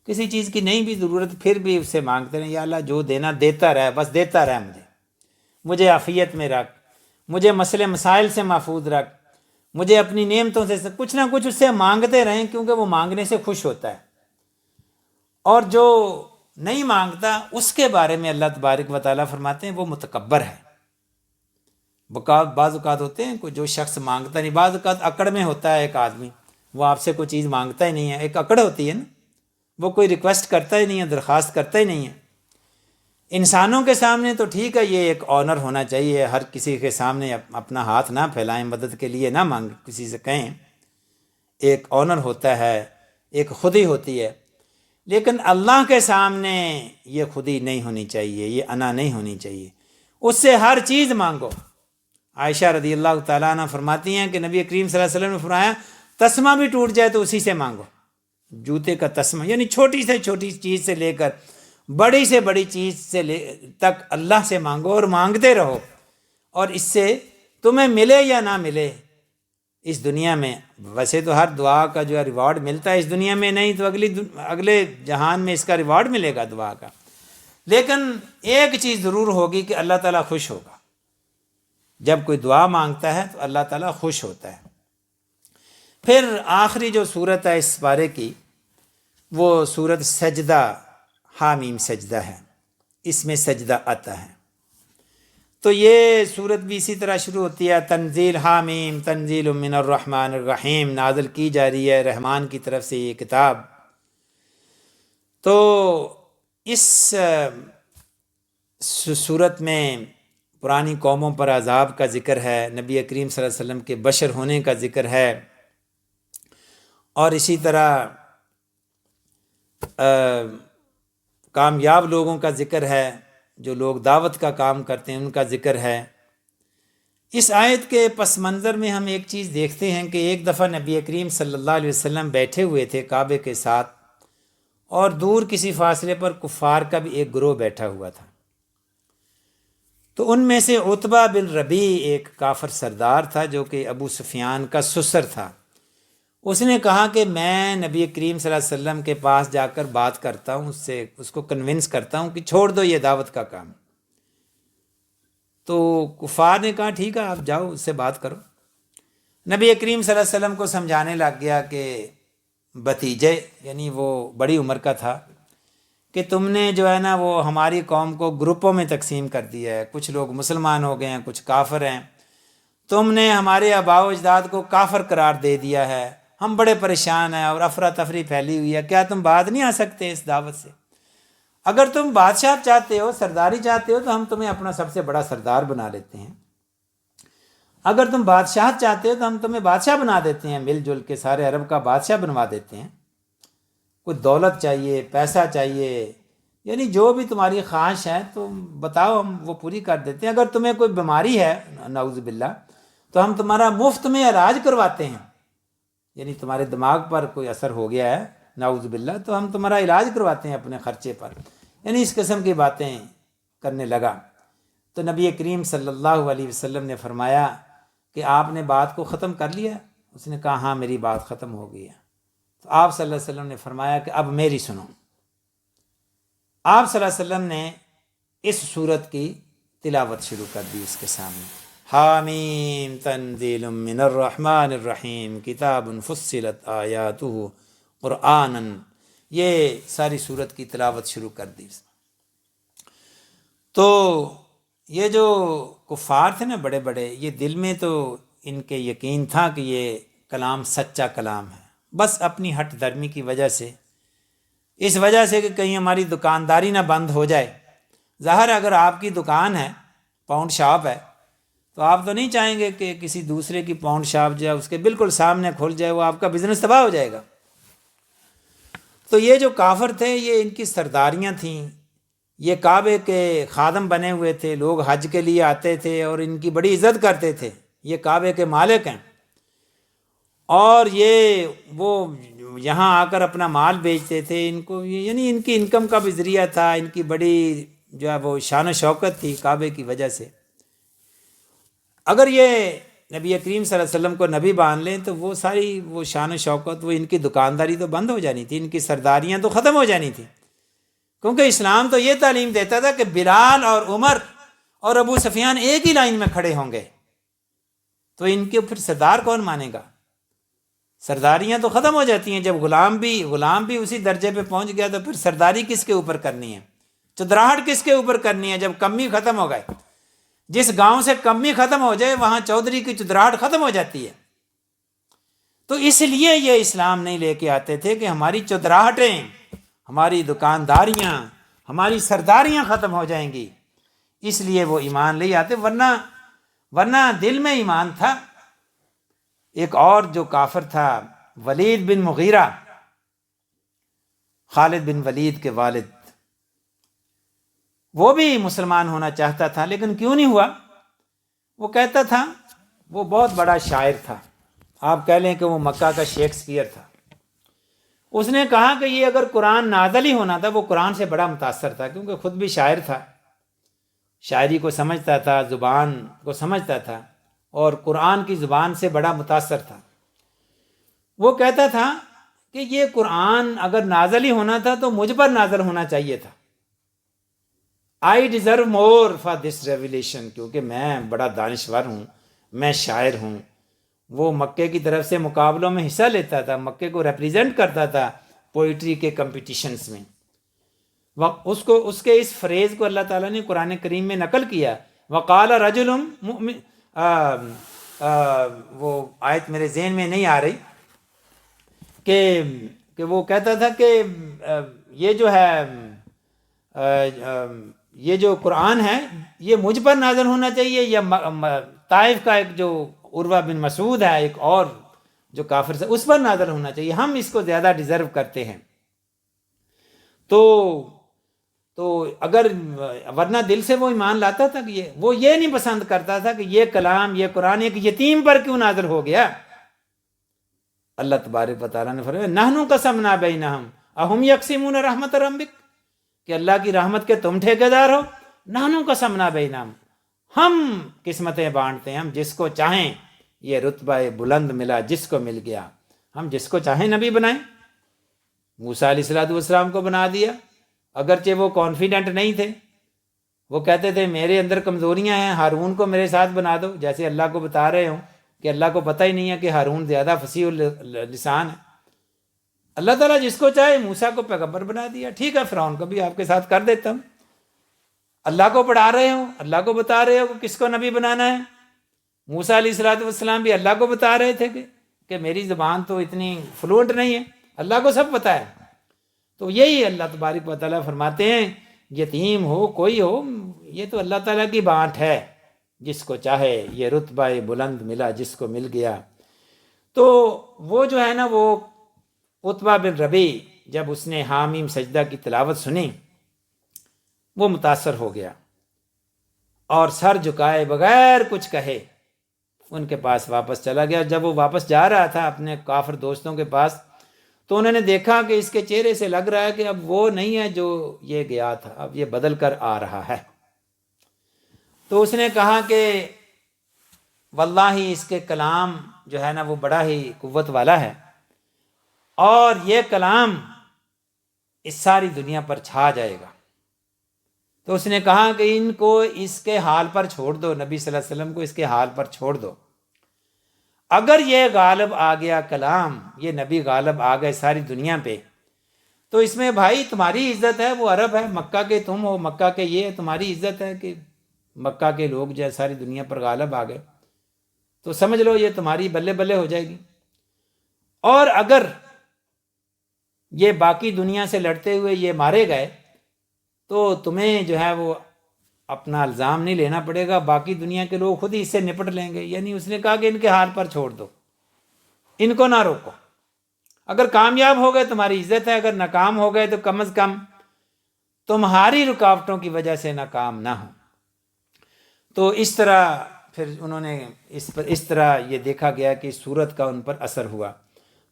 کسی چیز کی نہیں بھی ضرورت پھر بھی اس سے مانگتے رہیں، یا اللہ جو دینا دیتا رہے، بس دیتا رہے، مجھے عافیت میں رکھ، مجھے مسئلے مسائل سے محفوظ رکھ، مجھے اپنی نعمتوں سے کچھ نہ کچھ اس سے مانگتے رہیں، کیونکہ وہ مانگنے سے خوش ہوتا ہے۔ اور جو نہیں مانگتا اس کے بارے میں اللہ تبارک و تعالیٰ فرماتے ہیں وہ متکبر ہے۔ بعض اوقات ہوتے ہیں کوئی جو شخص مانگتا نہیں، بعض اوقات اکڑ میں ہوتا ہے ایک آدمی، وہ آپ سے کوئی چیز مانگتا ہی نہیں ہے، ایک اکڑ ہوتی ہے نا، وہ کوئی ریکویسٹ کرتا ہی نہیں ہے، درخواست کرتا ہی نہیں ہے۔ انسانوں کے سامنے تو ٹھیک ہے، یہ ایک آنر ہونا چاہیے، ہر کسی کے سامنے اپنا ہاتھ نہ پھیلائیں، مدد کے لیے نہ مانگ، کسی سے کہیں، ایک آنر ہوتا ہے، ایک خودی ہوتی ہے، لیکن اللہ کے سامنے یہ خودی نہیں ہونی چاہیے، یہ انا نہیں ہونی چاہیے، اس سے ہر چیز مانگو۔ عائشہ رضی اللہ تعالیٰ عنہ فرماتی ہیں کہ نبی کریم صلی اللہ علیہ وسلم نے فرمایا تسمہ بھی ٹوٹ جائے تو اسی سے مانگو، جوتے کا تسمہ، یعنی چھوٹی سے چھوٹی چیز سے لے کر بڑی سے بڑی چیز سے تک اللہ سے مانگو اور مانگتے رہو، اور اس سے تمہیں ملے یا نہ ملے اس دنیا میں، ویسے تو ہر دعا کا جو ہے ریوارڈ ملتا ہے اس دنیا میں، نہیں تو اگلے جہان میں اس کا ریوارڈ ملے گا دعا کا، لیکن ایک چیز ضرور ہوگی کہ اللہ تعالیٰ خوش ہوگا۔ جب کوئی دعا مانگتا ہے تو اللہ تعالیٰ خوش ہوتا ہے۔ پھر آخری جو صورت ہے اس بارے کی وہ صورت سجدہ، حامیم سجدہ ہے، اس میں سجدہ آتا ہے۔ تو یہ صورت بھی اسی طرح شروع ہوتی ہے، تنزیل حامیم تنزیل من الرحمن الرحیم، نازل کی جا رہی ہے رحمان کی طرف سے یہ کتاب۔ تو اس صورت میں پرانی قوموں پر عذاب کا ذکر ہے، نبی کریم صلی اللہ علیہ وسلم کے بشر ہونے کا ذکر ہے، اور اسی طرح کامیاب لوگوں کا ذکر ہے، جو لوگ دعوت کا کام کرتے ہیں ان کا ذکر ہے۔ اس آیت کے پس منظر میں ہم ایک چیز دیکھتے ہیں کہ ایک دفعہ نبی کریم صلی اللہ علیہ وسلم بیٹھے ہوئے تھے کعبے کے ساتھ، اور دور کسی فاصلے پر کفار کا بھی ایک گروہ بیٹھا ہوا تھا۔ تو ان میں سے عتبہ بن ربیع ایک کافر سردار تھا جو کہ ابو سفیان کا سسر تھا۔ اس نے کہا کہ میں نبی کریم صلی اللہ علیہ وسلم کے پاس جا کر بات کرتا ہوں، اس کو کنونس کرتا ہوں کہ چھوڑ دو یہ دعوت کا کام۔ تو کفار نے کہا ٹھیک ہے آپ جاؤ اس سے بات کرو۔ نبی کریم صلی اللہ علیہ وسلم کو سمجھانے لگ گیا کہ بھتیجے، یعنی وہ بڑی عمر کا تھا، کہ تم نے جو ہے نا وہ ہماری قوم کو گروپوں میں تقسیم کر دیا ہے، کچھ لوگ مسلمان ہو گئے ہیں، کچھ کافر ہیں، تم نے ہمارے آباء و اجداد کو کافر قرار دے دیا ہے، ہم بڑے پریشان ہیں اور افراتفری پھیلی ہوئی ہے، کیا تم بات نہیں آ سکتے اس دعوت سے؟ اگر تم بادشاہ چاہتے ہو، سرداری چاہتے ہو، تو ہم تمہیں اپنا سب سے بڑا سردار بنا لیتے ہیں۔ اگر تم بادشاہ چاہتے ہو تو ہم تمہیں بادشاہ بنا دیتے ہیں، مل جل کے سارے عرب کا بادشاہ بنوا دیتے ہیں۔ کوئی دولت چاہیے، پیسہ چاہیے، یعنی جو بھی تمہاری خواہش ہے تو بتاؤ، ہم وہ پوری کر دیتے ہیں۔ اگر تمہیں کوئی بیماری ہے نعوذ باللہ تو ہم تمہارا مفت میں علاج کرواتے ہیں، یعنی تمہارے دماغ پر کوئی اثر ہو گیا ہے نعوذ باللہ تو ہم تمہارا علاج کرواتے ہیں اپنے خرچے پر، یعنی اس قسم کی باتیں کرنے لگا۔ تو نبی کریم صلی اللہ علیہ وسلم نے فرمایا کہ آپ نے بات کو ختم کر لیا؟ اس نے کہا ہاں میری بات ختم ہو گئی ہے۔ تو آپ صلی اللہ علیہ وسلم نے فرمایا کہ اب میری سنو۔ آپ صلی اللہ علیہ وسلم نے اس صورت کی تلاوت شروع کر دی اس کے سامنے، حامیم تنزیل من الرحمن الرحیم کتاب فصلت آیاتہ قرآنا، یہ ساری صورت کی تلاوت شروع کر دی۔ تو یہ جو کفار تھے نا بڑے بڑے، یہ دل میں تو ان کے یقین تھا کہ یہ کلام سچا کلام ہے، بس اپنی ہٹ دھرمی کی وجہ سے، اس وجہ سے کہ کہیں ہماری دکانداری نہ بند ہو جائے۔ ظاہر اگر آپ کی دکان ہے، پاؤنڈ شاپ ہے، تو آپ تو نہیں چاہیں گے کہ کسی دوسرے کی پاؤنڈ شاپ جو ہے اس کے بالکل سامنے کھل جائے، وہ آپ کا بزنس تباہ ہو جائے گا۔ تو یہ جو کافر تھے یہ ان کی سرداریاں تھیں، یہ کعبے کے خادم بنے ہوئے تھے، لوگ حج کے لیے آتے تھے اور ان کی بڑی عزت کرتے تھے، یہ کعبے کے مالک ہیں، اور یہ وہ یہاں آ کر اپنا مال بیچتے تھے، ان کو یعنی ان کی انکم کا بھی ذریعہ تھا، ان کی بڑی جو ہے وہ شان و شوکت تھی کعبے کی وجہ سے۔ اگر یہ نبی کریم صلی اللہ علیہ وسلم کو نبی مان لیں تو وہ ساری وہ شان و شوکت، وہ ان کی دکانداری تو بند ہو جانی تھی، ان کی سرداریاں تو ختم ہو جانی تھی، کیونکہ اسلام تو یہ تعلیم دیتا تھا کہ بلال اور عمر اور ابو سفیان ایک ہی لائن میں کھڑے ہوں گے، تو ان کے پھر سردار کون مانے گا؟ سرداریاں تو ختم ہو جاتی ہیں۔ جب غلام بھی اسی درجے پہ پہنچ گیا تو پھر سرداری کس کے اوپر کرنی ہے؟ چودراہٹ کس کے اوپر کرنی ہے؟ جب کمی ختم ہو گئے، جس گاؤں سے کمی ختم ہو جائے وہاں چودھری کی چودراہٹ ختم ہو جاتی ہے۔ تو اس لیے یہ اسلام نہیں لے کے آتے تھے کہ ہماری چودراہٹیں، ہماری دکانداریاں، ہماری سرداریاں ختم ہو جائیں گی، اس لیے وہ ایمان لے آتے، ورنہ دل میں ایمان تھا۔ ایک اور جو کافر تھا ولید بن مغیرہ، خالد بن ولید کے والد، وہ بھی مسلمان ہونا چاہتا تھا لیکن کیوں نہیں ہوا؟ وہ کہتا تھا، وہ بہت بڑا شاعر تھا، آپ کہہ لیں کہ وہ مکہ کا شیکسپیئر تھا۔ اس نے کہا کہ یہ اگر قرآن نازل ہی ہونا تھا، وہ قرآن سے بڑا متاثر تھا کیونکہ خود بھی شاعر تھا، شاعری کو سمجھتا تھا، زبان کو سمجھتا تھا، اور قرآن کی زبان سے بڑا متاثر تھا۔ وہ کہتا تھا کہ یہ قرآن اگر نازل ہی ہونا تھا تو مجھ پر نازل ہونا چاہیے تھا، آئی deserve more for this revelation, کیونکہ میں بڑا دانشور ہوں، میں شاعر ہوں۔ وہ مکے کی طرف سے مقابلوں میں حصہ لیتا تھا، مکے کو ریپریزنٹ کرتا تھا پوئٹری کے کمپٹیشنز میں۔ اس کے اس فریز کو اللہ تعالیٰ نے قرآن کریم میں نقل کیا، وقال رجل مؤمن، وہ آیت میرے ذہن میں نہیں آ رہی، کہ وہ کہتا تھا کہ یہ جو ہے یہ جو قرآن ہے یہ مجھ پر نازل ہونا چاہیے، یا طائف کا ایک جو عروہ بن مسعود ہے، ایک اور جو کافر سے، اس پر نازل ہونا چاہیے، ہم اس کو زیادہ ڈیزرو کرتے ہیں۔ تو اگر ورنہ دل سے وہ ایمان لاتا تھا کہ وہ یہ نہیں پسند کرتا تھا کہ یہ کلام، یہ قرآن ایک یتیم پر کیوں نازل ہو گیا۔ اللہ تبارک و تعالیٰ نے فرمایا نحن قسمنا بینہم اہم یقسمون رحمت ربک، کہ اللہ کی رحمت کے تم ٹھیکیدار ہو۔ نحن قسمنا بینہم، ہم قسمتیں بانٹتے ہیں، ہم جس کو چاہیں، یہ رتبہ بلند ملا جس کو مل گیا، ہم جس کو چاہیں نبی بنائیں۔ موسیٰ علیہ السلام کو بنا دیا، اگرچہ وہ کانفیڈنٹ نہیں تھے، وہ کہتے تھے میرے اندر کمزوریاں ہیں، ہارون کو میرے ساتھ بنا دو، جیسے اللہ کو بتا رہے ہوں کہ اللہ کو پتہ ہی نہیں ہے کہ ہارون زیادہ فصیح اللسان ہے۔ اللہ تعالیٰ جس کو چاہے موسیٰ کو پیغمبر بنا دیا، ٹھیک ہے فرعون کو بھی آپ کے ساتھ کر دیتا ہوں۔ اللہ کو پڑھا رہے ہو، اللہ کو بتا رہے ہو کہ کس کو نبی بنانا ہے۔ موسیٰ علیہ السلام بھی اللہ کو بتا رہے تھے کہ میری زبان تو اتنی فلوئنٹ نہیں ہے، اللہ کو سب پتہ ہے۔ تو یہی اللہ تبارک و تعالیٰ فرماتے ہیں یتیم ہو کوئی ہو، یہ تو اللہ تعالیٰ کی بانٹ ہے، جس کو چاہے یہ رتبہ بلند ملا جس کو مل گیا۔ تو وہ جو ہے نا، وہ عتبہ بن ربی، جب اس نے حامیم سجدہ کی تلاوت سنی وہ متاثر ہو گیا، اور سر جھکائے بغیر کچھ کہے ان کے پاس واپس چلا گیا۔ جب وہ واپس جا رہا تھا اپنے کافر دوستوں کے پاس، تو انہوں نے دیکھا کہ اس کے چہرے سے لگ رہا ہے کہ اب وہ نہیں ہے جو یہ گیا تھا، اب یہ بدل کر آ رہا ہے۔ تو اس نے کہا کہ واللہ اس کے کلام جو ہے نا وہ بڑا ہی قوت والا ہے، اور یہ کلام اس ساری دنیا پر چھا جائے گا۔ تو اس نے کہا کہ ان کو اس کے حال پر چھوڑ دو، نبی صلی اللہ علیہ وسلم کو اس کے حال پر چھوڑ دو، اگر یہ غالب آ گیا کلام، یہ نبی غالب آ گئے ساری دنیا پہ، تو اس میں بھائی تمہاری عزت ہے، وہ عرب ہے، مکہ کے تم ہو، مکہ کے یہ تمہاری عزت ہے کہ مکہ کے لوگ جو ہے ساری دنیا پر غالب آ گئے، تو سمجھ لو یہ تمہاری بلے بلے ہو جائے گی۔ اور اگر یہ باقی دنیا سے لڑتے ہوئے یہ مارے گئے تو تمہیں جو ہے وہ اپنا الزام نہیں لینا پڑے گا، باقی دنیا کے لوگ خود ہی اس سے نپٹ لیں گے۔ یعنی اس نے کہا کہ ان کے حال پر چھوڑ دو، ان کو نہ روکو، اگر کامیاب ہو گئے تمہاری عزت ہے، اگر ناکام ہو گئے تو کم از کم تمہاری رکاوٹوں کی وجہ سے ناکام نہ ہو۔ تو اس طرح پھر انہوں نے اس طرح یہ دیکھا گیا کہ صورت کا ان پر اثر ہوا۔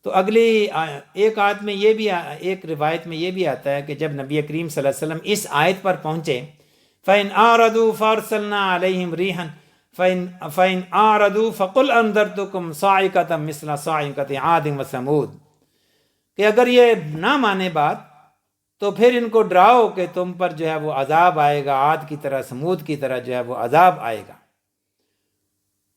تو اگلی ایک آیت میں یہ بھی، ایک روایت میں یہ بھی آتا ہے کہ جب نبی کریم صلی اللہ علیہ وسلم اس آیت پر پہنچے، فَإِنْ أَعْرَضُوا فَأَرْسَلْنَا عَلَيْهِمْ رِيحًا فَإِنْ أَعْرَضُوا فَقُلْ أَنذَرْتُكُمْ صَاعِقَةً مِثْلَ صَاعِقَةِ عَادٍ وَثَمُودَ، کہ اگر یہ نہ مانے بات تو پھر ان کو ڈراؤ کہ تم پر جو ہے وہ عذاب آئے گا، عاد کی طرح، سمود کی طرح جو ہے وہ عذاب آئے گا۔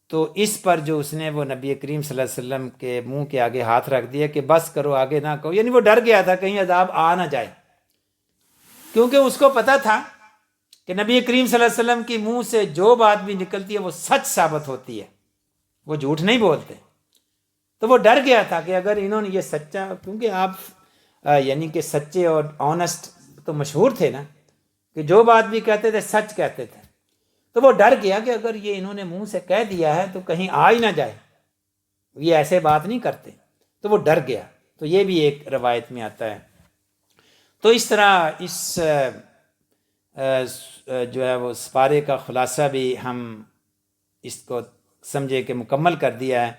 تو اس پر جو اس نے وہ نبی کریم صلی اللہ علیہ وسلم کے منہ کے آگے ہاتھ رکھ دیا کہ بس کرو، آگے نہ کہو، یعنی وہ ڈر گیا تھا کہیں عذاب آ نہ جائے، کیونکہ اس کو پتہ تھا کہ نبی کریم صلی اللہ علیہ وسلم کی منہ سے جو بات بھی نکلتی ہے وہ سچ ثابت ہوتی ہے، وہ جھوٹ نہیں بولتے۔ تو وہ ڈر گیا تھا کہ اگر انہوں نے یہ سچا، کیونکہ آپ یعنی کہ سچے اور آنسٹ تو مشہور تھے نا، کہ جو بات بھی کہتے تھے سچ کہتے تھے، تو وہ ڈر گیا کہ اگر یہ انہوں نے منہ سے کہہ دیا ہے تو کہیں آ ہی نہ جائے، یہ ایسے بات نہیں کرتے، تو وہ ڈر گیا۔ تو یہ بھی ایک روایت میں آتا ہے۔ تو اس طرح اس جو ہے وہ سپارے کا خلاصہ بھی ہم اس کو سمجھے کہ مکمل کر دیا ہے۔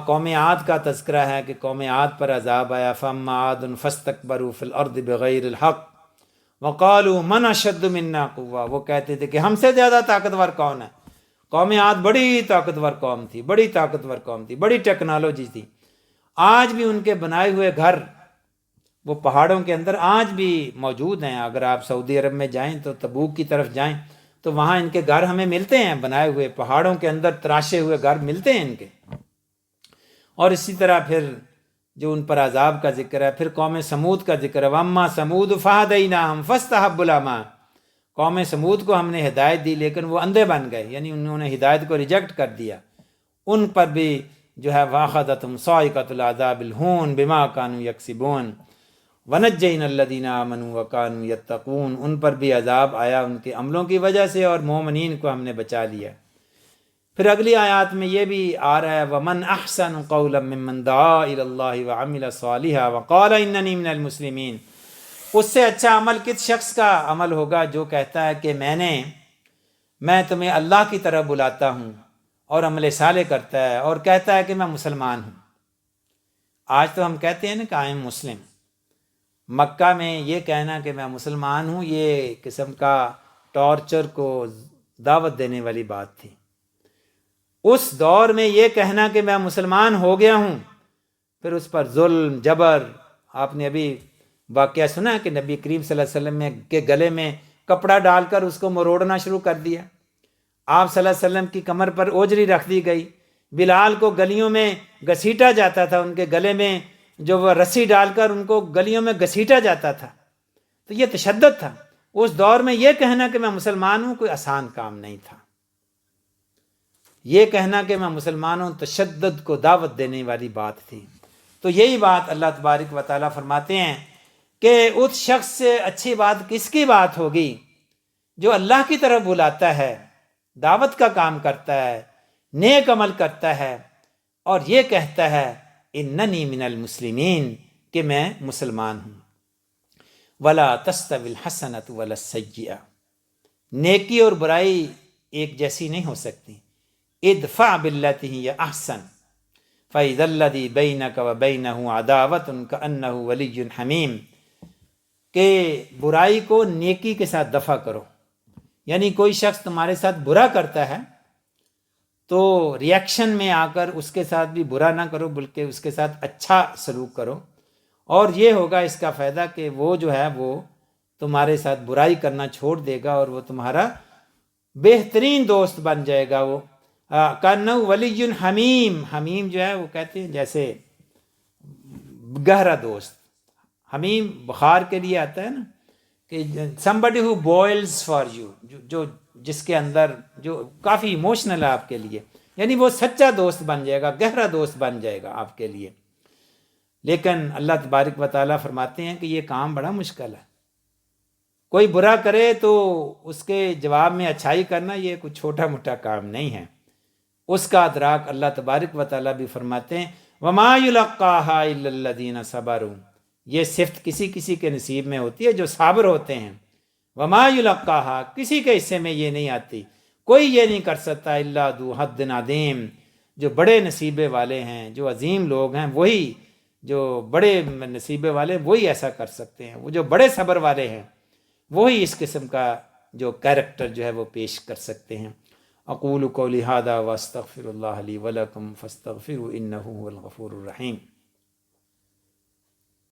قوم عاد کا تذکرہ ہے کہ قوم عاد پر عذاب آیا، فَأَمَّا عَادٌ فَاسْتَكْبَرُوا فِي الْأَرْضِ بِغَيْرِ الْحَقِّ وَقَالُوا مَنْ أَشَدُّ مِنَّا قُوَّةً، وہ کہتے تھے کہ ہم سے زیادہ طاقتور کون ہے۔ قوم عاد بڑی طاقتور قوم تھی، بڑی طاقتور قوم تھی، بڑی ٹیکنالوجی تھی۔ آج بھی ان کے بنائے ہوئے گھر وہ پہاڑوں کے اندر آج بھی موجود ہیں۔ اگر آپ سعودی عرب میں جائیں تو تبوک کی طرف جائیں تو وہاں ان کے گھر ہمیں ملتے ہیں، بنائے ہوئے پہاڑوں کے اندر تراشے ہوئے گھر ملتے ہیں ان کے۔ اور اسی طرح پھر جو ان پر عذاب کا ذکر ہے، پھر قوم سمود کا ذکر ہے، وَأَمَّا ثَمُودُ فَهَدَيْنَاهُمْ فَاسْتَحَبُّوا الْعَمَىٰ، قوم سمود کو ہم نے ہدایت دی لیکن وہ اندھے بن گئے، یعنی انہوں نے ہدایت کو ریجیکٹ کر دیا۔ ان پر بھی جو ہے وَأَخَذَتْهُمْ صَاعِقَةُ الْعَذَابِ الْهُونِ بِمَا كَانُوا يَكْسِبُونَ وَنَجَّيْنَا الَّذِينَ آمَنُوا وَكَانُوا يَتَّقُونَ، ان پر بھی عذاب آیا ان کے عملوں کی وجہ سے، اور مومنین کو ہم نے بچا لیا۔ پھر اگلی آیات میں یہ بھی آ رہا ہے، وَمَنْ أَحْسَنُ قَوْلًا مِّمَّنْ دَعَا إِلَى اللَّهِ وَعَمِلَ صَالِحًا وَقَالَ إِنَّنِي مِنَ الْمُسْلِمِينَ، اس سے اچھا عمل کس شخص کا عمل ہوگا جو کہتا ہے کہ میں تمہیں اللہ کی طرف بلاتا ہوں، اور عمل صالح کرتا ہے اور کہتا ہے کہ میں مسلمان ہوں۔ آج تو ہم کہتے ہیں نا کہ آئی ایم مسلم۔ مکہ میں یہ کہنا کہ میں مسلمان ہوں یہ قسم کا ٹارچر کو دعوت دینے والی بات تھی۔ اس دور میں یہ کہنا کہ میں مسلمان ہو گیا ہوں، پھر اس پر ظلم، جبر۔ آپ نے ابھی واقعہ سنا ہے کہ نبی کریم صلی اللہ علیہ وسلم کے گلے میں کپڑا ڈال کر اس کو مروڑنا شروع کر دیا۔ آپ صلی اللہ علیہ وسلم کی کمر پر اوجری رکھ دی گئی، بلال کو گلیوں میں گھسیٹا جاتا تھا، ان کے گلے میں جو وہ رسی ڈال کر ان کو گلیوں میں گھسیٹا جاتا تھا۔ تو یہ تشدد تھا اس دور میں۔ یہ کہنا کہ میں مسلمان ہوں کوئی آسان کام نہیں تھا۔ یہ کہنا کہ میں مسلمان ہوں تشدد کو دعوت دینے والی بات تھی۔ تو یہی بات اللہ تبارک و تعالیٰ فرماتے ہیں کہ اس شخص سے اچھی بات کس کی بات ہوگی جو اللہ کی طرف بلاتا ہے، دعوت کا کام کرتا ہے، نیک عمل کرتا ہے، اور یہ کہتا ہے اننی من المسلمین، کہ میں مسلمان ہوں۔ ولا تستوی الحسنۃ ولا السیئۃ، نیکی اور برائی ایک جیسی نہیں ہو سکتی۔ ادفع باللتی ہی احسن فاذا الذی بینک وبینہ عداوۃ کأنہ ولی حمیم، کہ برائی کو نیکی کے ساتھ دفع کرو۔ یعنی کوئی شخص تمہارے ساتھ برا کرتا ہے تو ریاکشن میں آ کر اس کے ساتھ بھی برا نہ کرو، بلکہ اس کے ساتھ اچھا سلوک کرو، اور یہ ہوگا اس کا فائدہ کہ وہ جو ہے وہ تمہارے ساتھ برائی کرنا چھوڑ دے گا اور وہ تمہارا بہترین دوست بن جائے گا۔ وہ کانہ ولی حمیم، حمیم جو ہے وہ کہتے ہیں جیسے گہرا دوست۔ حمیم بخار کے لیے آتا ہے نا، کہ somebody who boils for you، جو جس کے اندر جو کافی ایموشنل ہے آپ کے لیے، یعنی وہ سچا دوست بن جائے گا، گہرا دوست بن جائے گا آپ کے لیے۔ لیکن اللہ تبارک و تعالیٰ فرماتے ہیں کہ یہ کام بڑا مشکل ہے۔ کوئی برا کرے تو اس کے جواب میں اچھائی کرنا یہ کوئی چھوٹا موٹا کام نہیں ہے۔ اس کا ادراک اللہ تبارک و تعالیٰ بھی فرماتے ہیں وَمَا يُلَقَّاهَا إِلَّا الَّذِينَ صَبَرُوا، یہ صفت کسی کسی کے نصیب میں ہوتی ہے جو صابر ہوتے ہیں۔ وَمَا يُلَقَّاهَا، کسی کے حصے میں یہ نہیں آتی، کوئی یہ نہیں کر سکتا الا ذو حد عظیم، جو بڑے نصیبے والے ہیں، جو عظیم لوگ ہیں، وہی جو بڑے نصیبے والے وہی ایسا کر سکتے ہیں، وہ جو بڑے صبر والے ہیں وہی اس قسم کا جو کیریکٹر جو ہے وہ پیش کر سکتے ہیں۔ اقول قولی ھذا واستغفر اللہ لی ولکم فاستغفروا انہ هو الغفور الرحیم۔